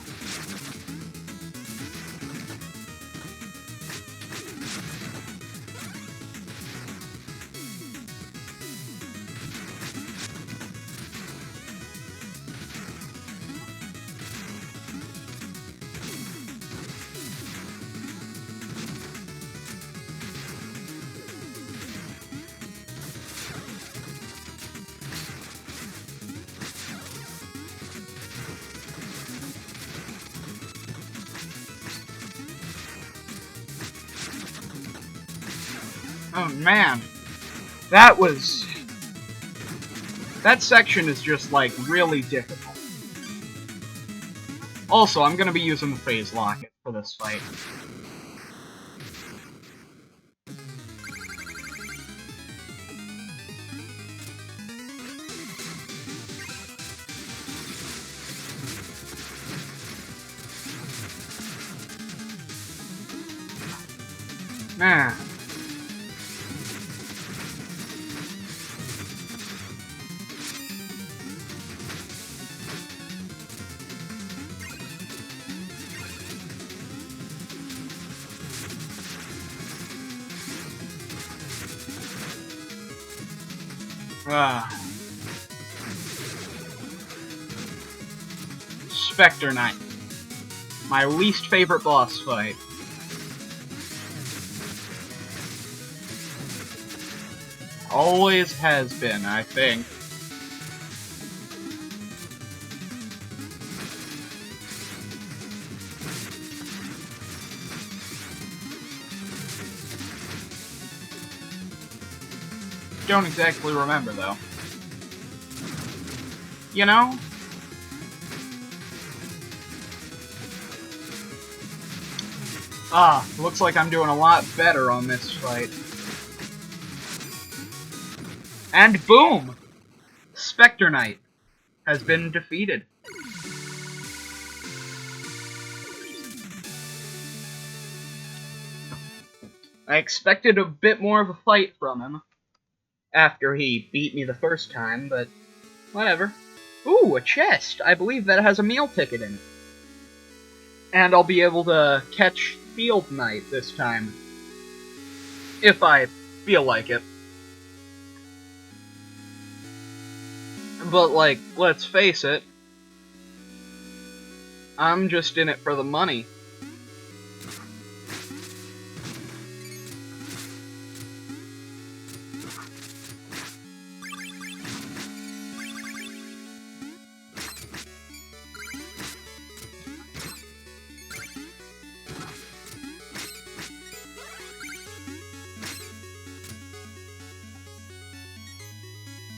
Oh man, that section is just like really difficult. Also, I'm gonna be using the Phase Locket for this fight. Man. Spectre Knight. My least favorite boss fight. Always has been, I think. Don't exactly remember, though. You know? Ah, looks like I'm doing a lot better on this fight. And boom! Spectre Knight has been defeated. I expected a bit more of a fight from him after he beat me the first time, but whatever. Ooh, a chest! I believe that has a meal ticket in it. And I'll be able to catch Field Knight this time. If I feel like it. But, like, let's face it, I'm just in it for the money.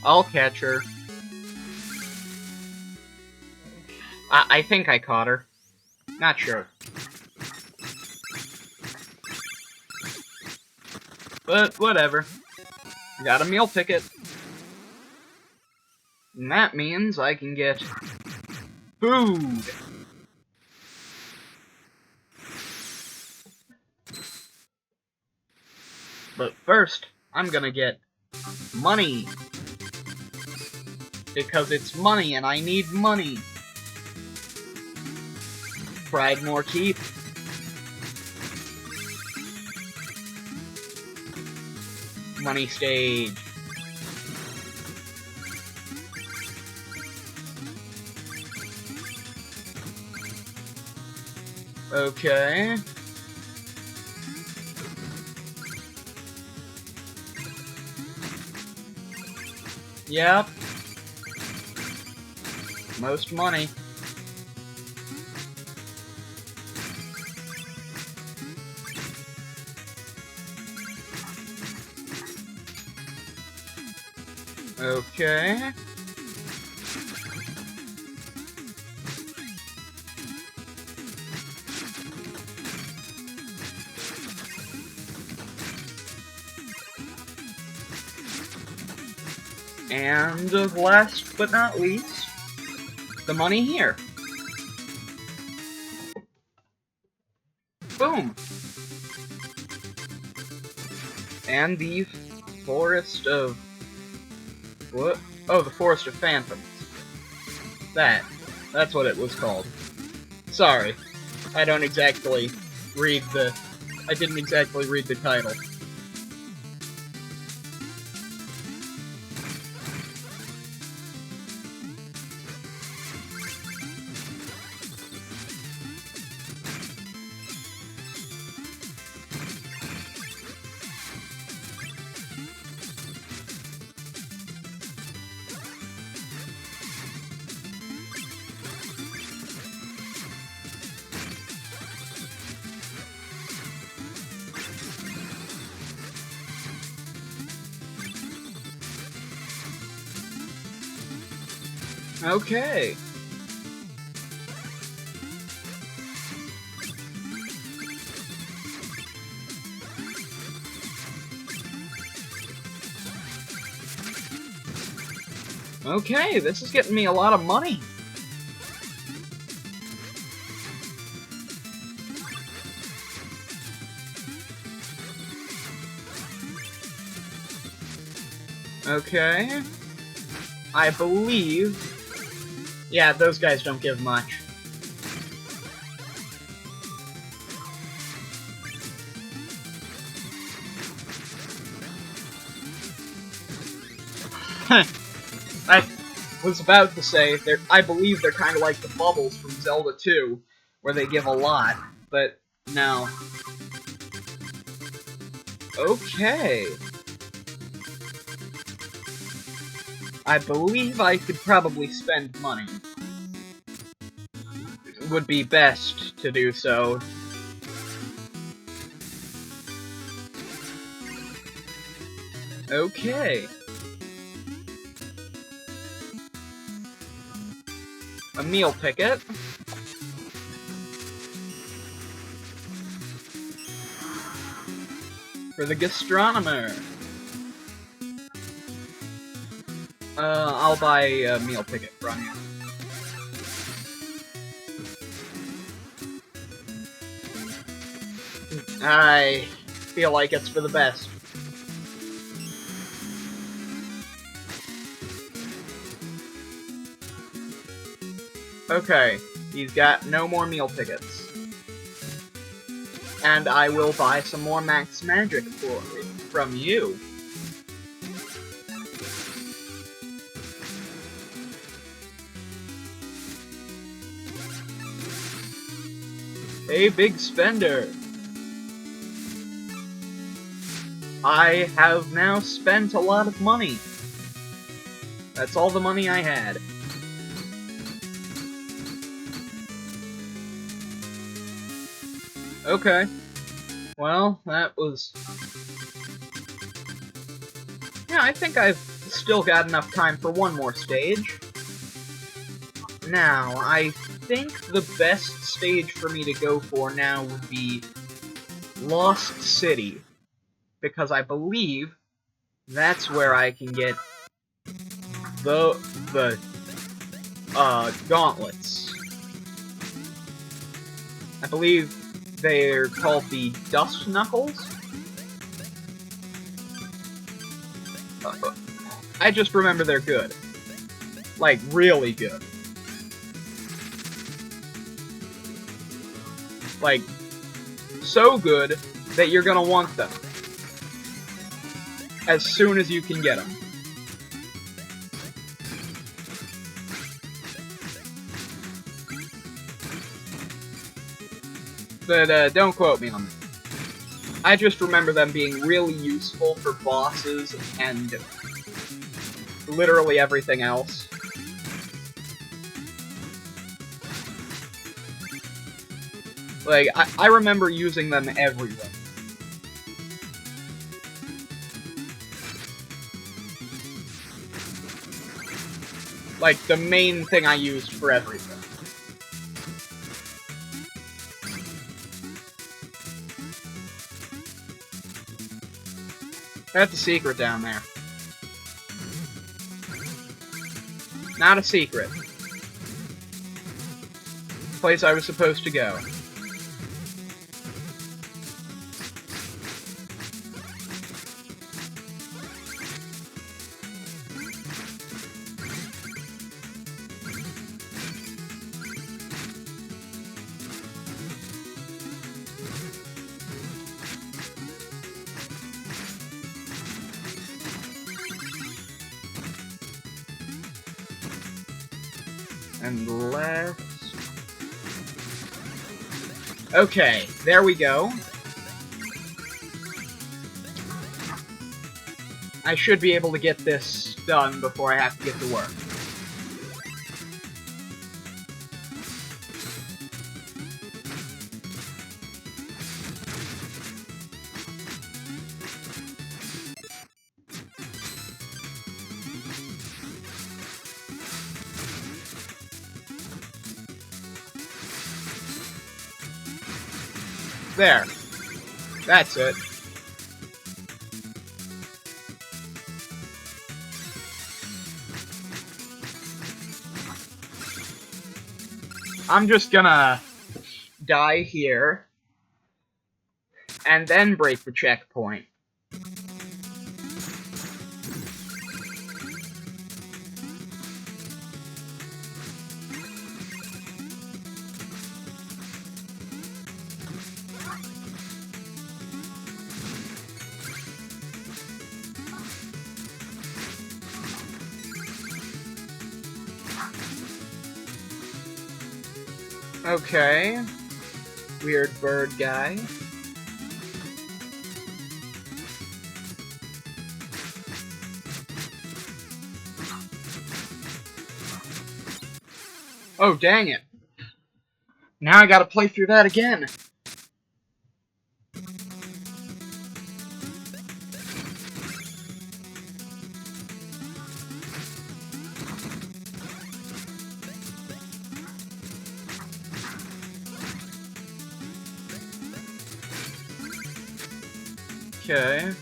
I'll catch her. I think I caught her. Not sure. But whatever. Got a meal ticket. And that means I can get food. But first, I'm gonna get money. Because it's money and I need money. Fragmore Keep. Money Stage. Okay. Yep. Most money. Okay. And last but not least, the money here. Boom! And the Forest of... what? Oh, the Forest of Phantoms. That's what it was called. Sorry. I didn't exactly read the title. Okay. Okay, this is getting me a lot of money. Okay. I believe... yeah, those guys don't give much. I was about to say, I believe they're kind of like the bubbles from Zelda 2, where they give a lot, but no. Okay. I believe I could probably spend money. It would be best to do so. Okay. A meal ticket. For the gastronomer. I'll buy a meal ticket from you. feel like it's for the best. Okay, he's got no more meal tickets. And I will buy some more max magic from you. Hey, big spender. I have now spent a lot of money. That's all the money I had. Okay. Well, that was... Yeah, I think I've still got enough time for one more stage. Now, I think the best stage for me to go for now would be Lost City. Because I believe that's where I can get the gauntlets. I believe they're called the Dust Knuckles? I just remember they're good. Like, really good. Like, so good that you're gonna want them. As soon as you can get them. But, don't quote me on that. I just remember them being really useful for bosses and literally everything else. Like, I remember using them everywhere. Like, the main thing I used for everything. That's a secret down there. Not a secret. Place I was supposed to go. And left... Okay, there we go. I should be able to get this done before I have to get to work. There. That's it. I'm just gonna die here, and then break the checkpoint. Okay. Weird bird guy. Oh, dang it. Now I gotta play through that again. Okay.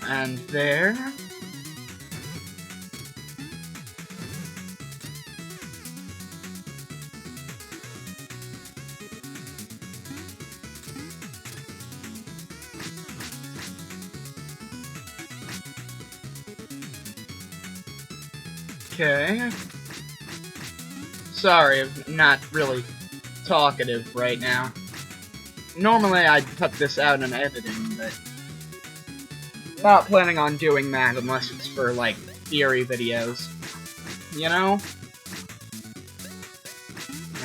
And there. Okay. Sorry, I'm not really talkative right now. Normally I'd cut this out in editing, but not planning on doing that unless it's for, like, theory videos. You know?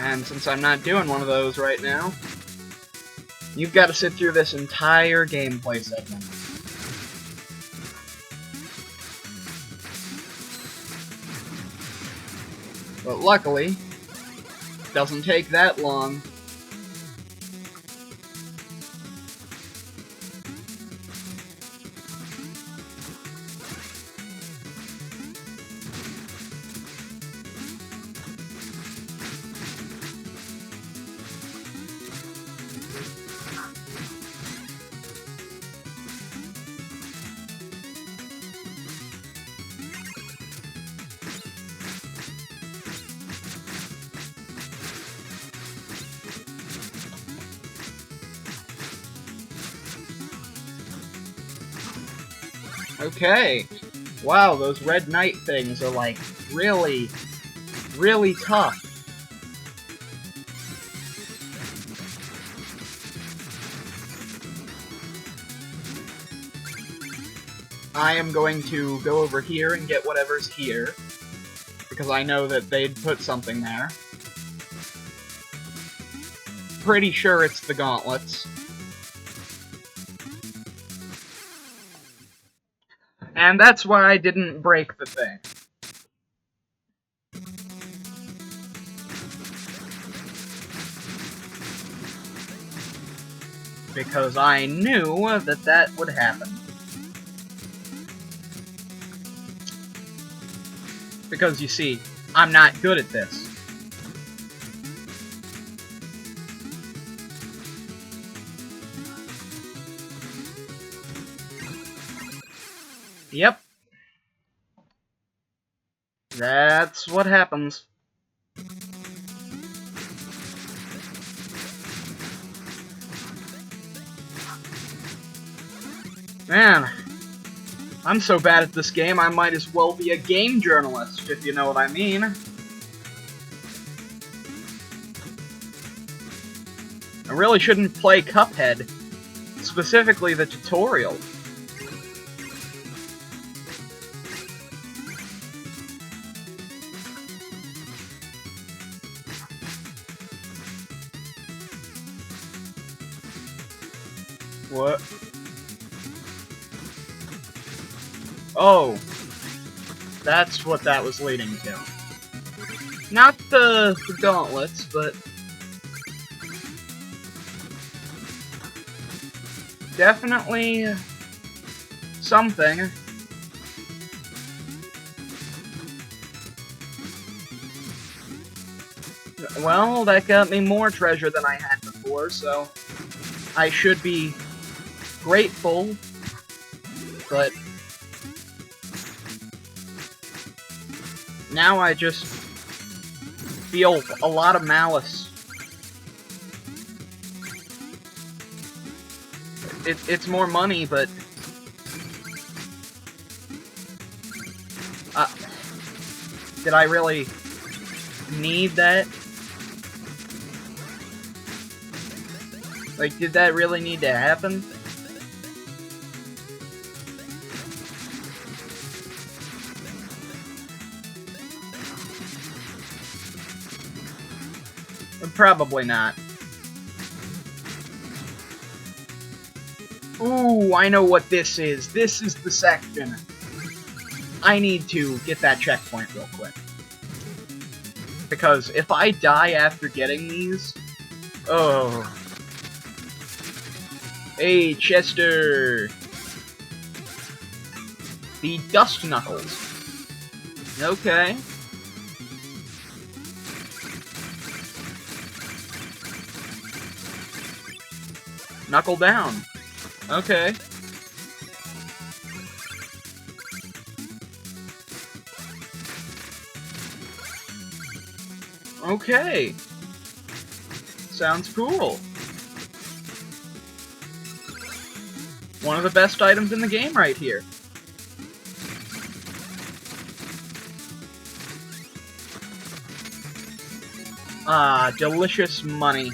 And since I'm not doing one of those right now, you've got to sit through this entire gameplay segment. But luckily, it doesn't take that long. Okay. Wow, those Red Knight things are, like, really, really tough. I am going to go over here and get whatever's here, because I know that they'd put something there. Pretty sure it's the gauntlets. And that's why I didn't break the thing. Because I knew that that would happen. Because, you see, I'm not good at this. Yep. That's what happens. Man, I'm so bad at this game, I might as well be a game journalist, if you know what I mean. I really shouldn't play Cuphead, specifically the tutorial. What? Oh, that's what that was leading to. Not the gauntlets, but definitely something. Well, that got me more treasure than I had before, so I should be grateful, but now I just feel a lot of malice. It's more money, but did I really need that? Like, did that really need to happen? Probably not. Ooh, I know what this is. This is the section. I need to get that checkpoint real quick. Because if I die after getting these... Oh. Hey, Chester! The Dust Knuckles. Okay. Knuckle down. Okay. Okay. Sounds cool. One of the best items in the game right here. Ah, delicious money.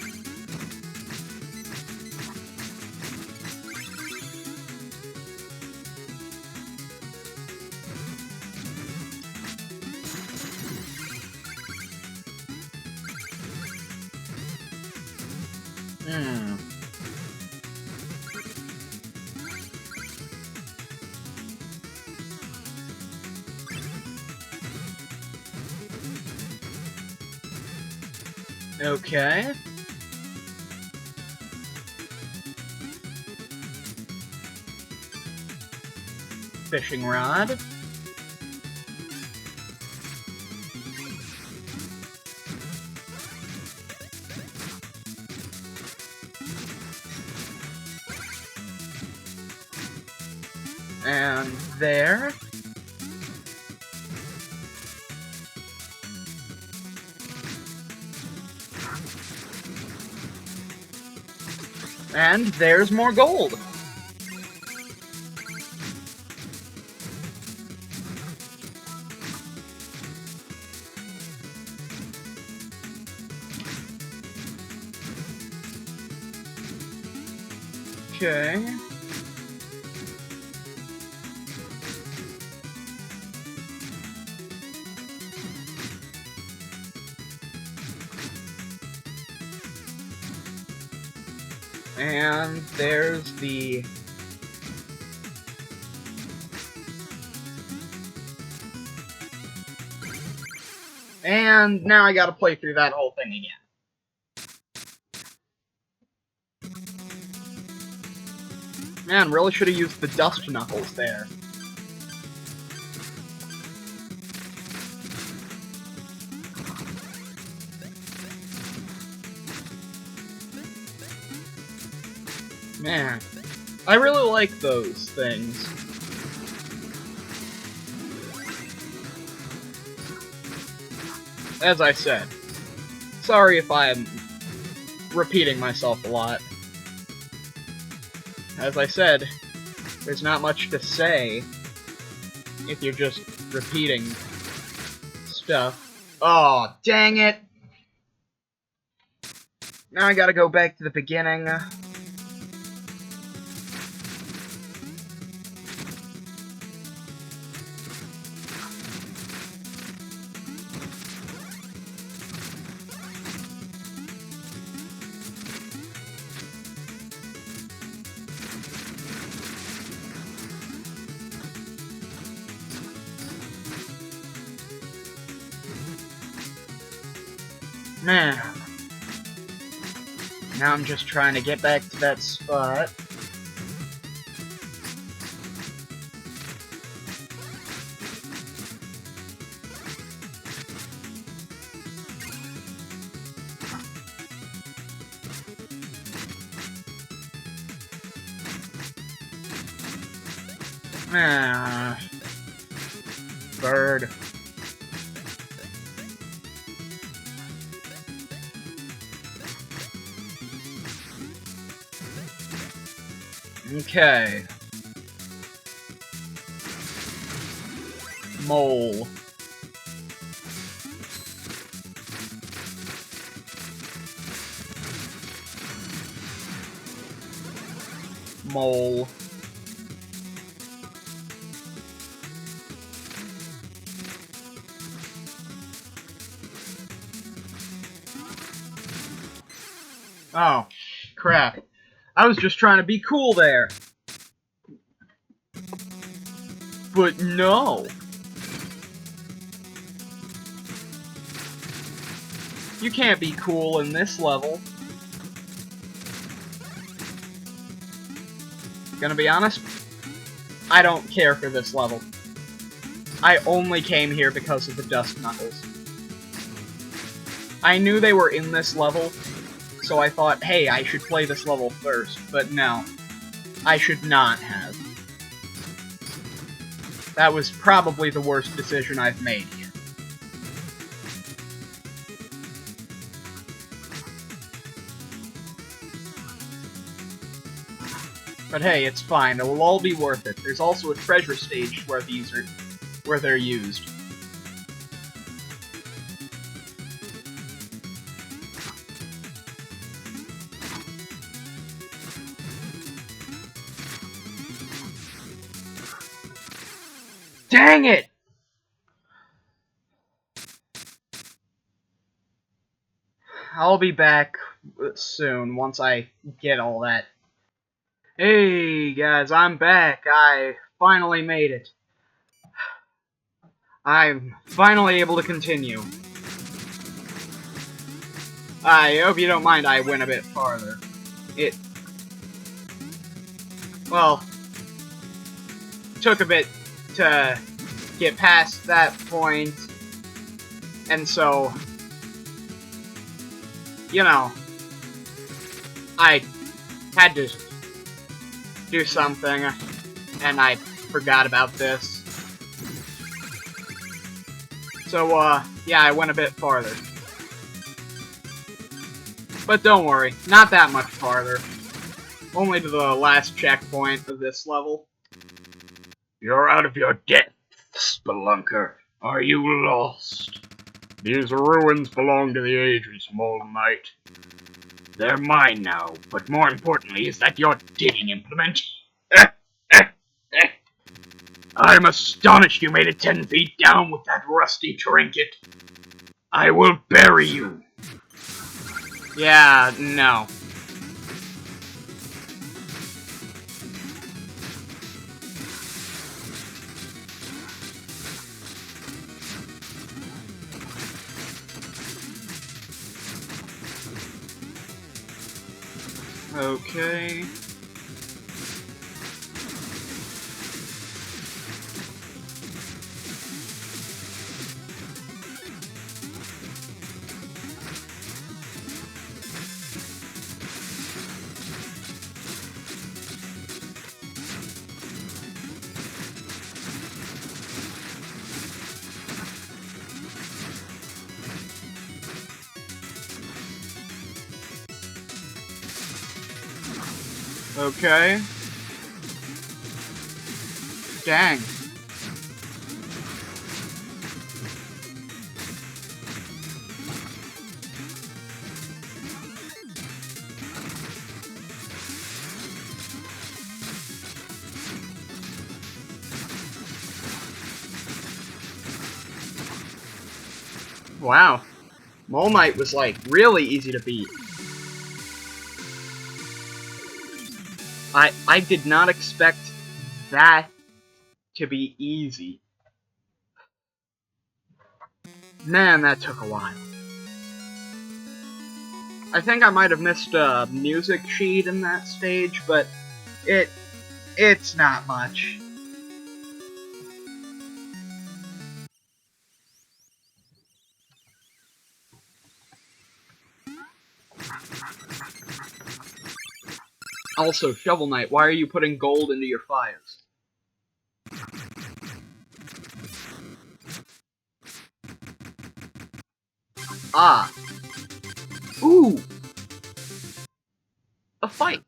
Hmm. Okay. Fishing rod. And there. And there's more gold. Okay. And there's the... And now I gotta play through that whole thing again. Man, really should have used the Dust Knuckles there. Man, I really like those things. As I said, sorry if I'm repeating myself a lot. As I said, there's not much to say if you're just repeating stuff. Oh, dang it! Now I gotta go back to the beginning. Man. Now I'm just trying to get back to that spot. Ah. Bird. Okay. Mole. Mole. Oh, crap. I was just trying to be cool there. But no. You can't be cool in this level. Gonna be honest, I don't care for this level. I only came here because of the Dust Knuckles. I knew they were in this level, so I thought, hey, I should play this level first, but no. I should not have. That was probably the worst decision I've made here. But hey, it's fine. It will all be worth it. There's also a treasure stage where they're used. Dang it! I'll be back soon once I get all that. Hey guys, I'm back. I finally made it. I'm finally able to continue. I hope you don't mind I went a bit farther. Well, took a bit to get past that point, and so, you know, I had to do something, and I forgot about this. So, yeah, I went a bit farther. But don't worry, not that much farther. Only to the last checkpoint of this level. You're out of your depth, Spelunker. Are you lost? These ruins belong to the Aegis, Mole Knight. They're mine now, but more importantly, is that your digging implement? I'm astonished you made it 10 feet down with that rusty trinket. I will bury you. Yeah, no. Okay. Okay. Dang. Wow. Mole Knight was, like, really easy to beat. I did not expect that to be easy. Man, that took a while. I think I might have missed a music sheet in that stage, but it's not much. Also, Shovel Knight, why are you putting gold into your fires? Ah. Ooh! A fight!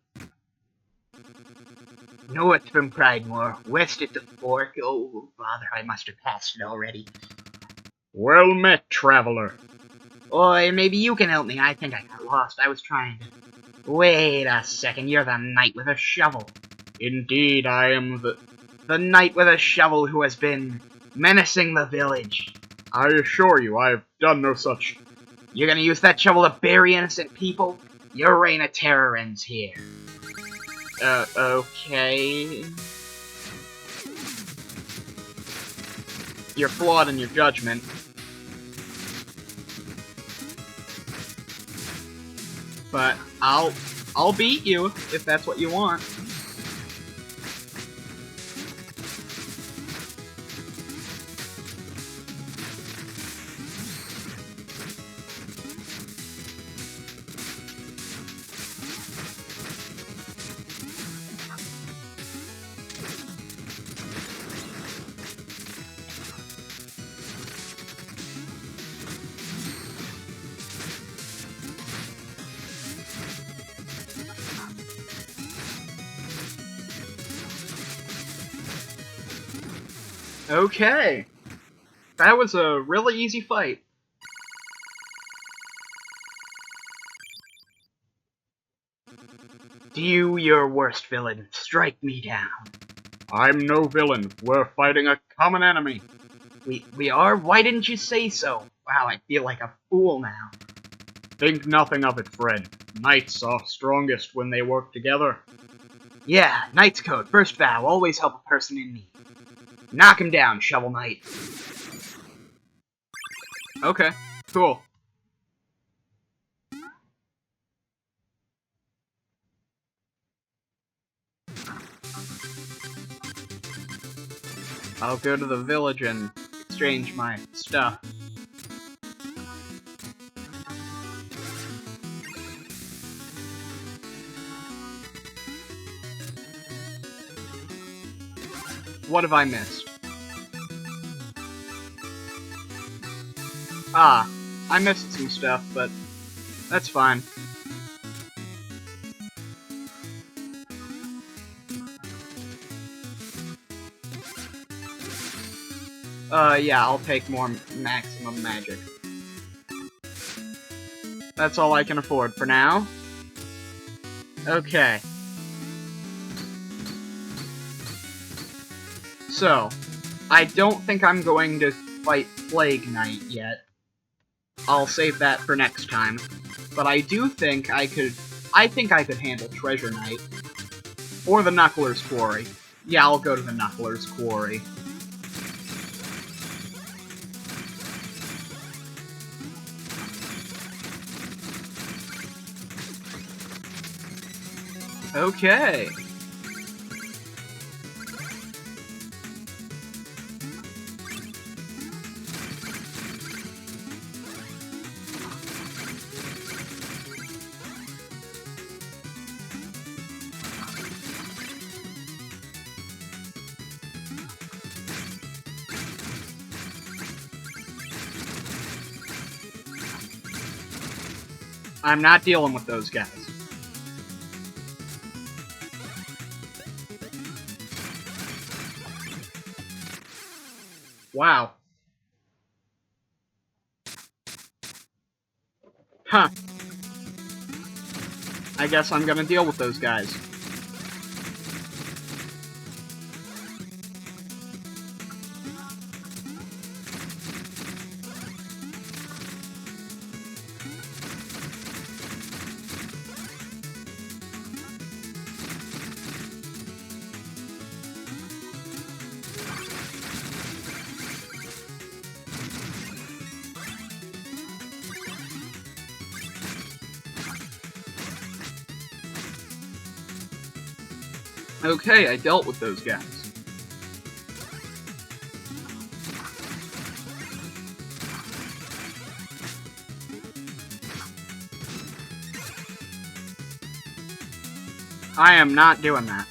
North from Pridemore, west at the fork. Oh, bother, I must have passed it already. Well met, traveler. Oi, maybe you can help me. I think I got lost. I was trying to... Wait a second, you're the knight with a shovel. Indeed, I am The knight with a shovel who has been menacing the village. I assure you, I have done no such... You're gonna use that shovel to bury innocent people? Your reign of terror ends here. Okay. You're flawed in your judgment. But I'll beat you if that's what you want. Okay. That was a really easy fight. Do you, your worst villain, strike me down. I'm no villain. We're fighting a common enemy. We are? Why didn't you say so? Wow, I feel like a fool now. Think nothing of it, friend. Knights are strongest when they work together. Yeah, Knight's Code, first vow, always help a person in need. Knock him down, Shovel Knight. Okay, cool. I'll go to the village and exchange my stuff. What have I missed? Ah, I missed some stuff, but that's fine. Yeah, I'll take more maximum magic. That's all I can afford for now. Okay. So, I don't think I'm going to fight Plague Knight yet. I'll save that for next time. But I do think I could handle Treasure Knight. Or the Knuckler's Quarry. Yeah, I'll go to the Knuckler's Quarry. Okay. I'm not dealing with those guys. Wow. Huh. I guess I'm gonna deal with those guys. Okay, I dealt with those guys. I am not doing that.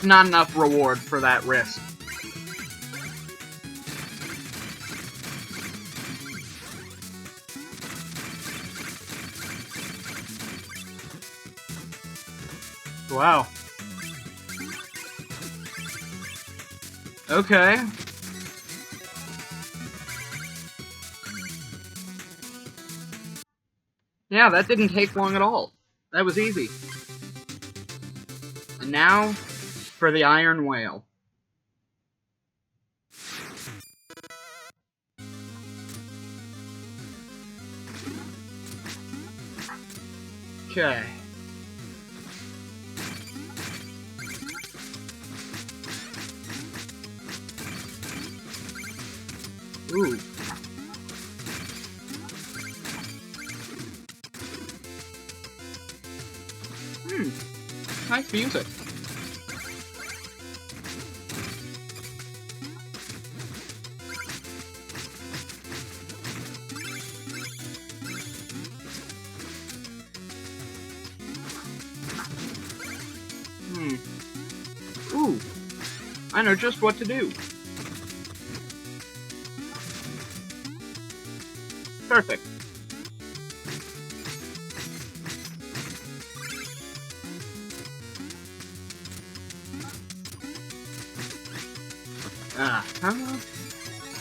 Not enough reward for that risk. Wow. Okay. Yeah, that didn't take long at all. That was easy. And now, for the Iron Whale. Okay. Ooh. Nice music. Ooh. I know just what to do. Perfect.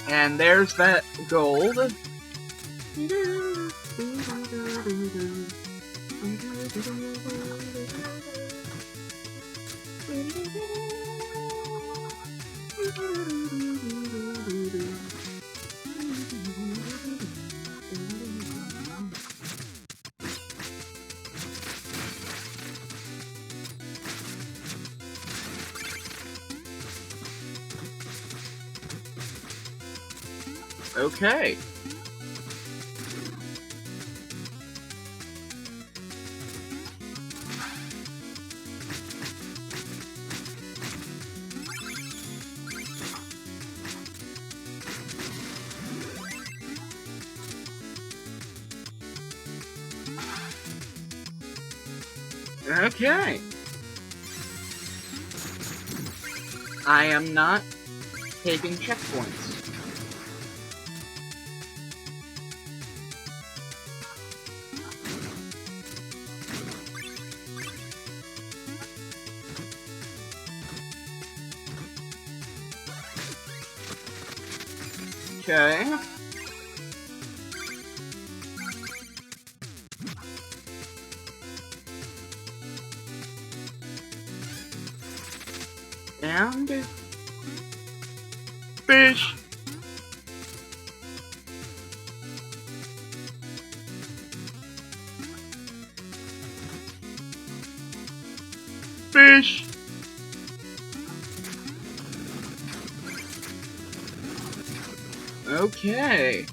And there's that gold. Okay. Okay. I am not taking checkpoints. Okay. And fish. Fish. Okay.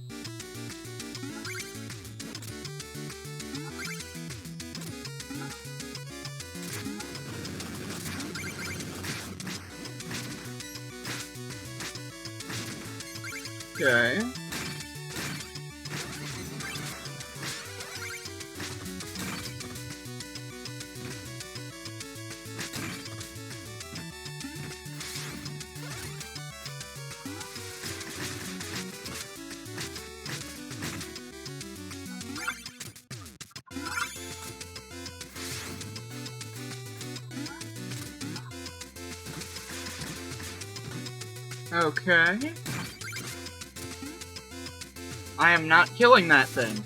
Okay. Okay. I am not killing that thing.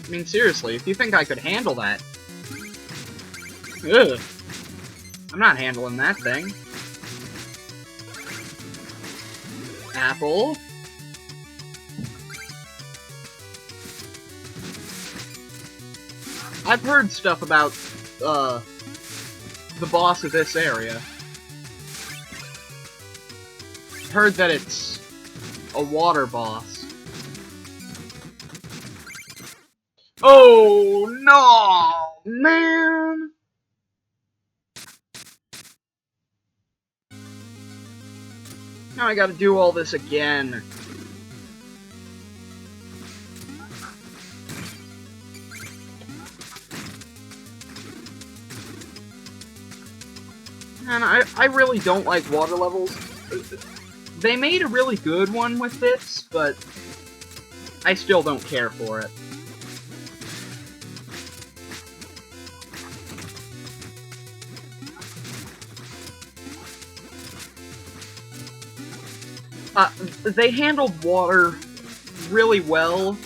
I mean, seriously, if you think I could handle that... Ugh. I'm not handling that thing. Apple. I've heard stuff about, the boss of this area. Heard that it's a water boss. Oh, no, man! Now I gotta do all this again. Man, I really don't like water levels. They made a really good one with this, but I still don't care for it. They handled water really well.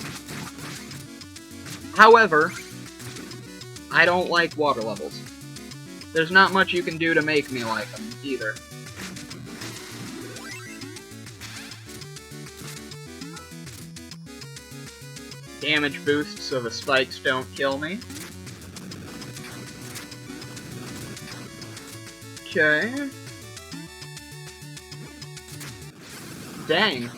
However, I don't like water levels. There's not much you can do to make me like them, either. Damage boost so the spikes don't kill me. Okay. Dang.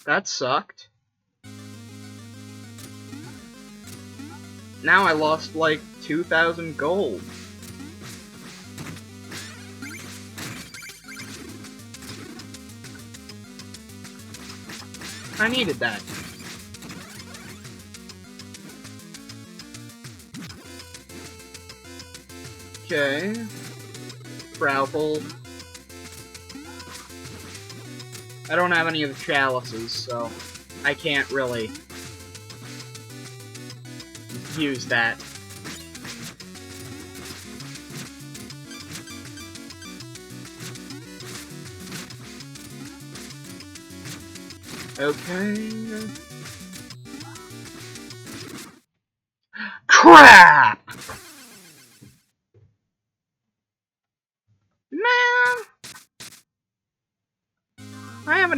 That sucked. Now I lost like 2,000 gold. I needed that. Okay. Grapple. I don't have any of the chalices, so I can't really use that. Okay. Crap! Man!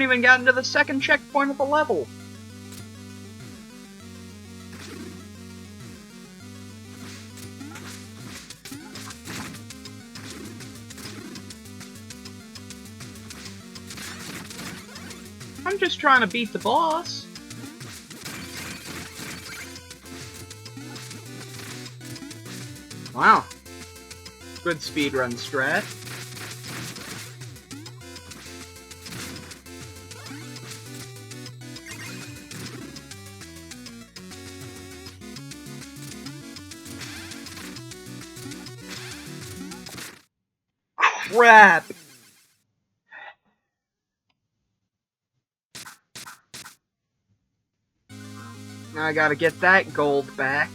even gotten to the second checkpoint of the level. I'm just trying to beat the boss. Wow. Good speedrun strat. Crap! Now I gotta get that gold back.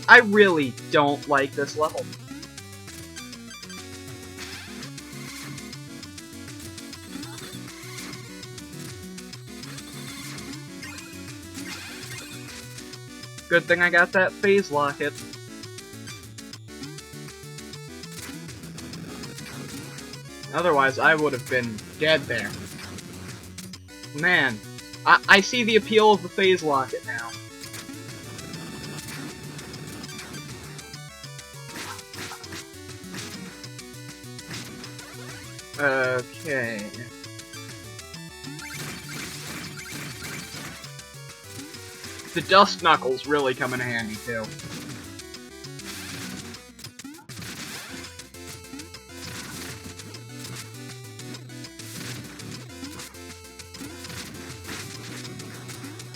I really don't like this level. Good thing I got that phase locket. Otherwise, I would have been dead there. Man, I see the appeal of the phase locket now. Okay. The Dust Knuckles really come in handy, too.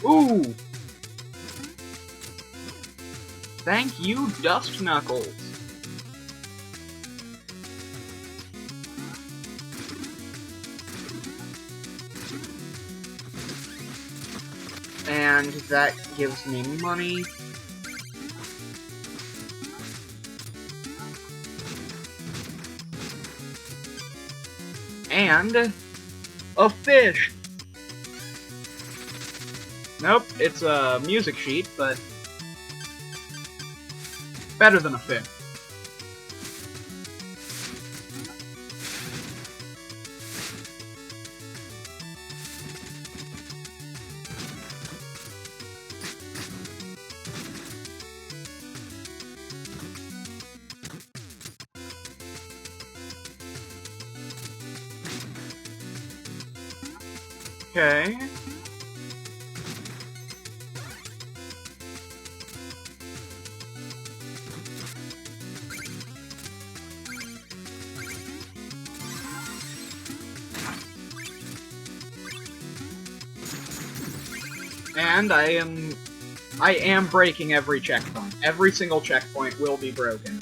Ooh! Thank you, Dust Knuckles. And that gives me money. And a fish! Nope, it's a music sheet, but better than a fish. Okay. And I am breaking every checkpoint. Every single checkpoint will be broken.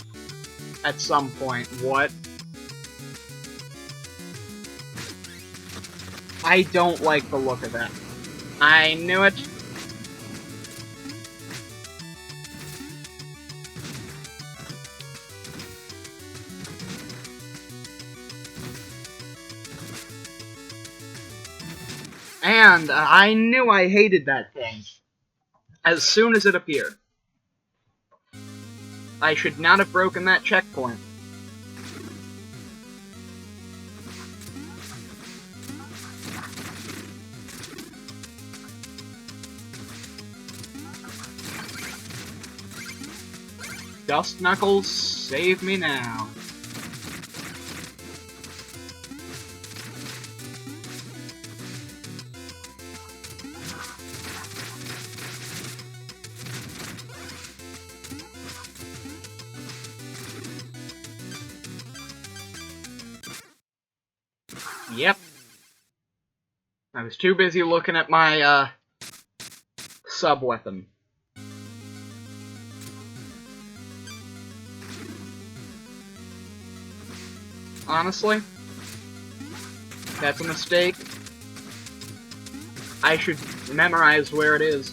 At some point. What? I don't like the look of that. I knew it. And I knew I hated that thing. As soon as it appeared. I should not have broken that checkpoint. Dust Knuckles, save me now. Yep. I was too busy looking at my, sub-weapon. Honestly, that's a mistake. I should memorize where it is.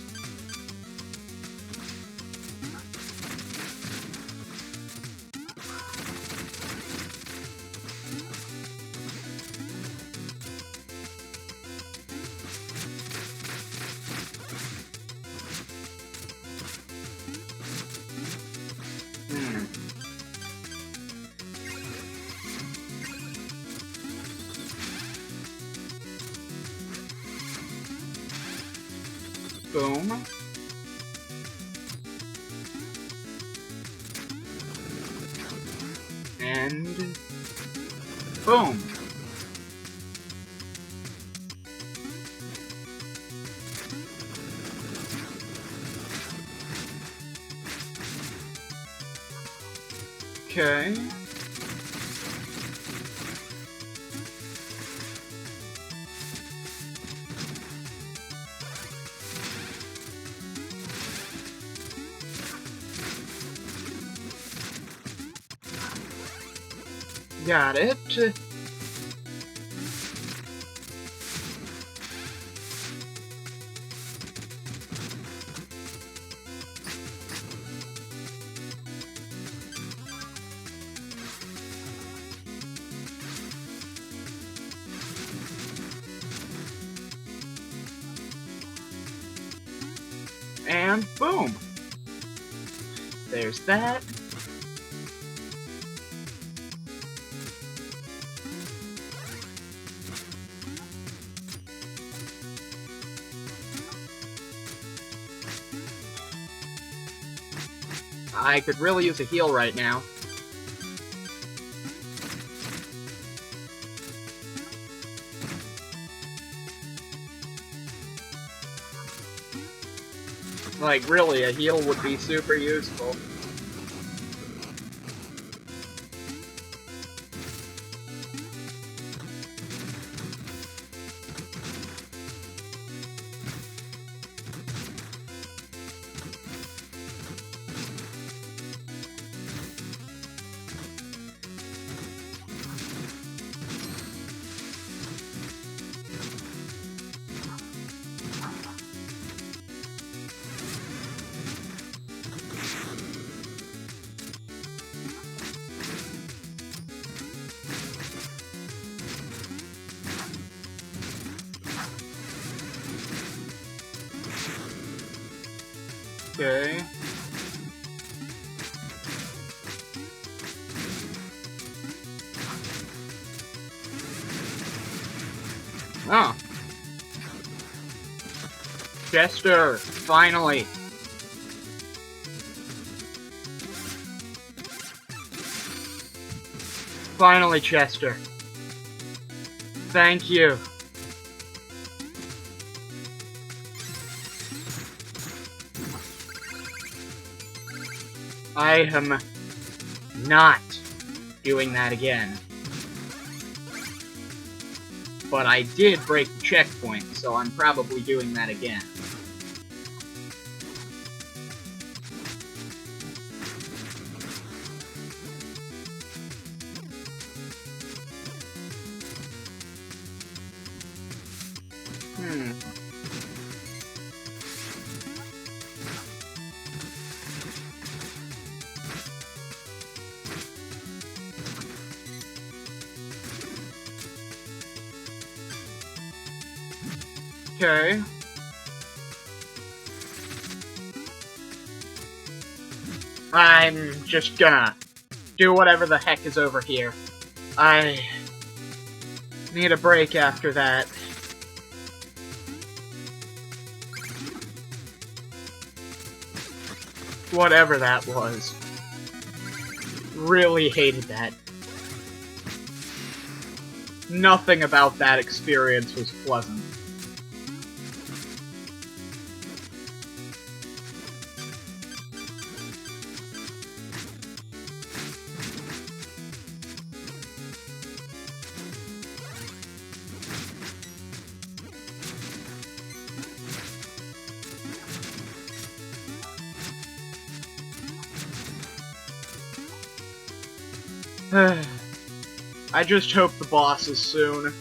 Boom. And boom. Okay. Got it. And boom. There's that. I could really use a heal right now. Like, really, a heal would be super useful. Okay. Oh. Chester, finally. Finally, Chester. Thank you. I am not doing that again. But I did break the checkpoint, so I'm probably doing that again. Okay. I'm just gonna do whatever the heck is over here. I need a break after that. Whatever that was. Really hated that. Nothing about that experience was pleasant. I just hope the boss is soon.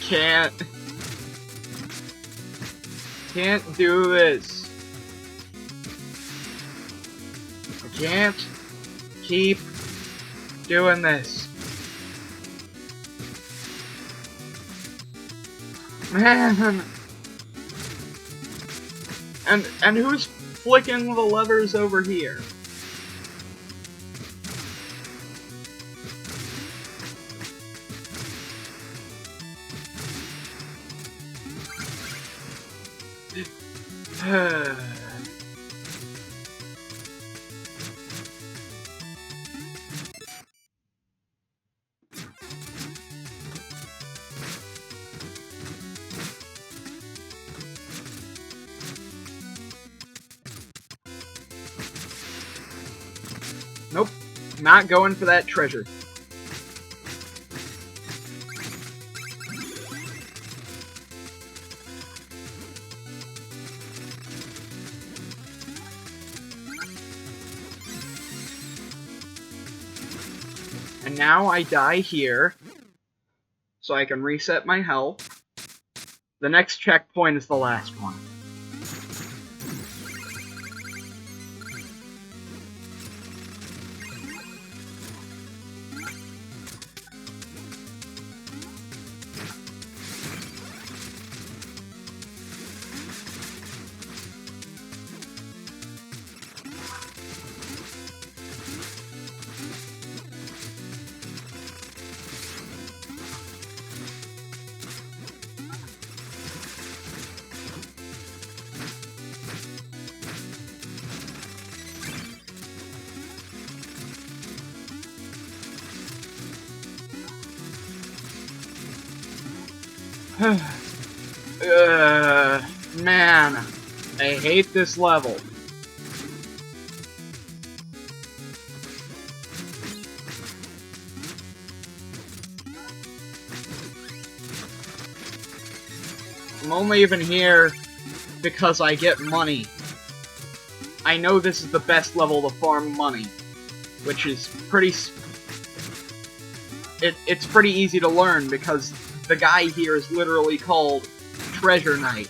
can't do this. I can't keep doing this. Man. And who's flicking the levers over here? Nope, not going for that treasure. And now I die here, so I can reset my health. The next checkpoint is the last one. Man, I hate this level. I'm only even here because I get money. I know this is the best level to farm money, which is pretty... It's pretty easy to learn because the guy here is literally called Treasure Knight.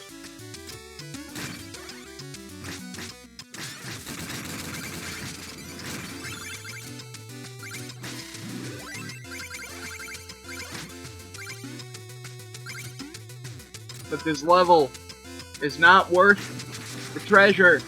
But this level is not worth the treasure.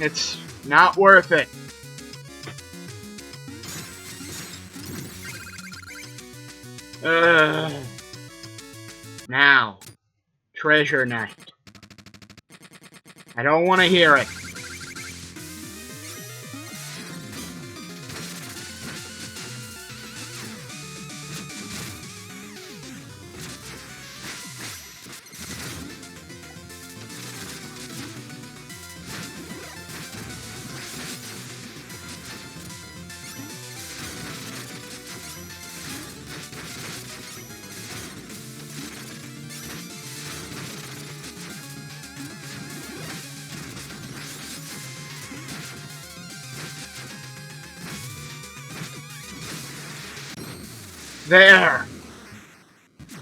It's not worth it. Now, Treasure Knight. I don't want to hear it. There!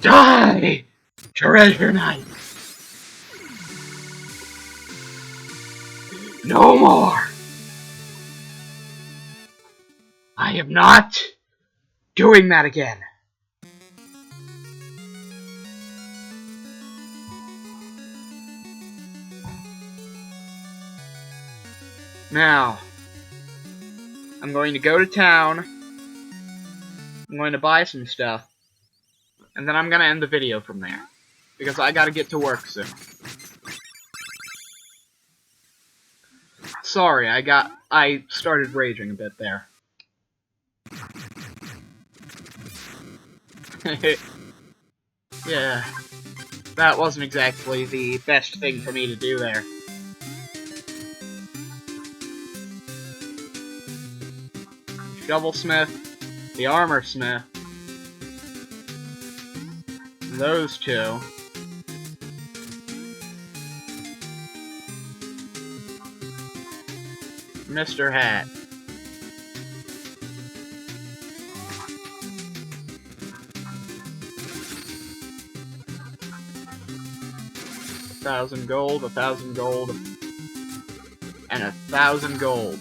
Die! Treasure Knight! No more! I am not doing that again. Now, I'm going to go to town. I'm going to buy some stuff, and then I'm going to end the video from there, because I gotta get to work soon. Sorry, I started raging a bit there. Yeah, that wasn't exactly the best thing for me to do there. Shovel Smith. The Armor Smith. those two. Mr. Hat. $1,000 gold, 1,000 gold, and 1,000 gold.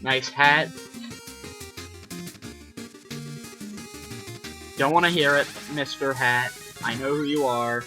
Nice hat. Don't want to hear it, Mr. Hat. I know who you are.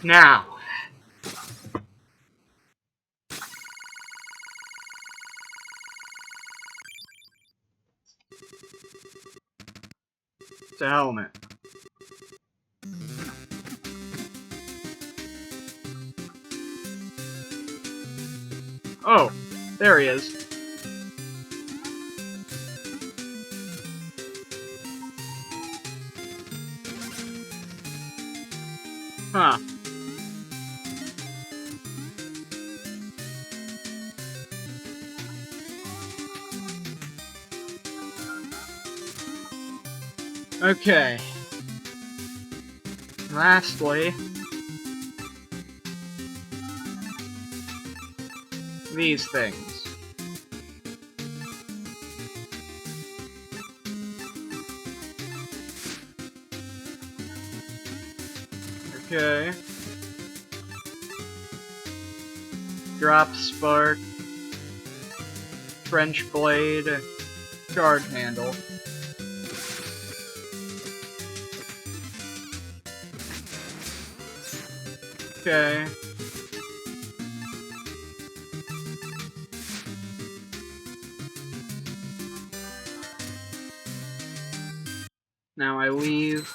Now. It's a helmet. Oh, there he is. Huh. Okay. Lastly, these things. Okay. Drop spark. French blade. Guard handle. Okay. Now I leave.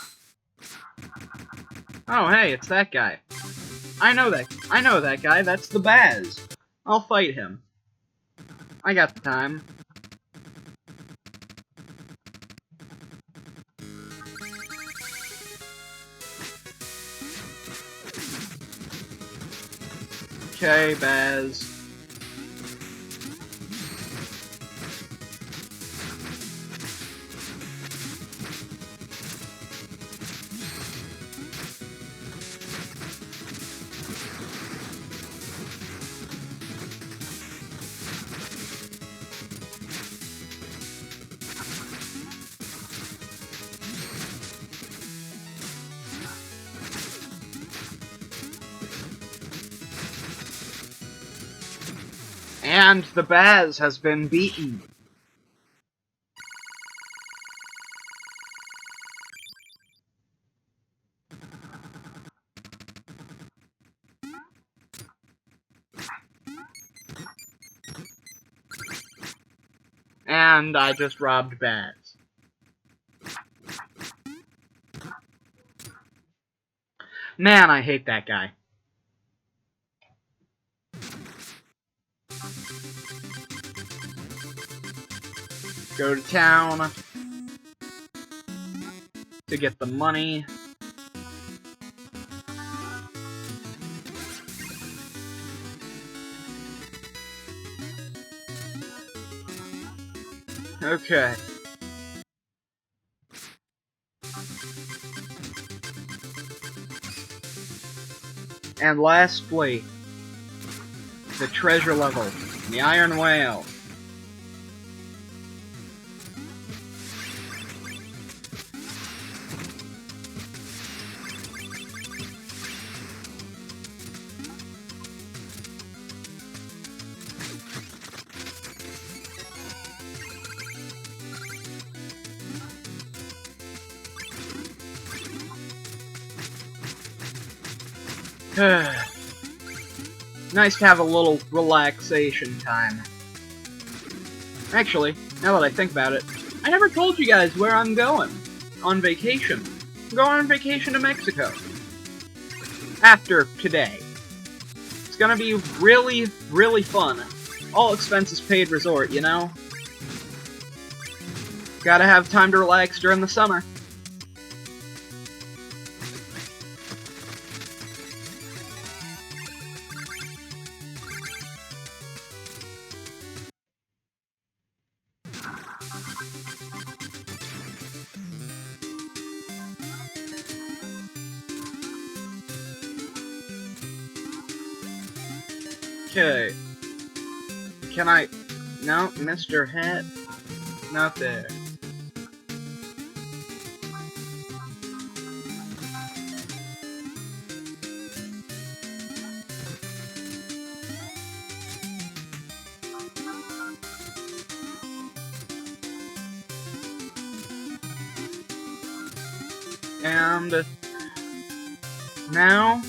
Oh, hey, it's that guy. I know that guy. That's the Baz. I'll fight him. I got the time. Okay, Baz. And the Baz has been beaten. And I just robbed Baz. Man, I hate that guy. Go to town to get the money. Okay. And lastly, the treasure level, the Iron Whale. Nice to have a little relaxation time. Actually, now that I think about it, I never told you guys where I'm going on vacation. I'm going on vacation to Mexico. After today. It's gonna be really, really fun. All expenses paid resort, you know? Gotta have time to relax during the summer. Okay. Can I... No, Mr. Hat. Not there. And... now...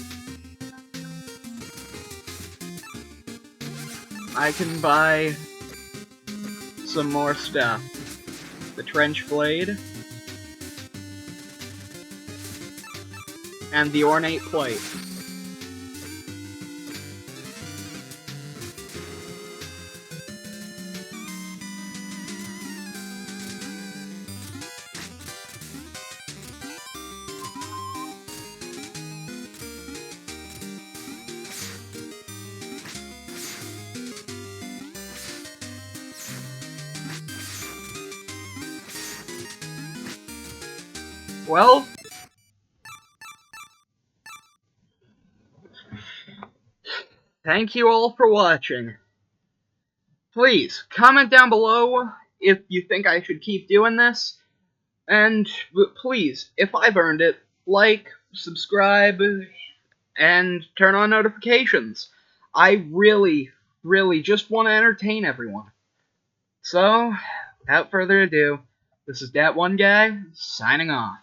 I can buy some more stuff. The trench blade. And the ornate plate. Well, thank you all for watching. Please, comment down below if you think I should keep doing this. And please, if I've earned it, like, subscribe, and turn on notifications. I really, really just want to entertain everyone. So, without further ado, this is Dat1Guy, signing off.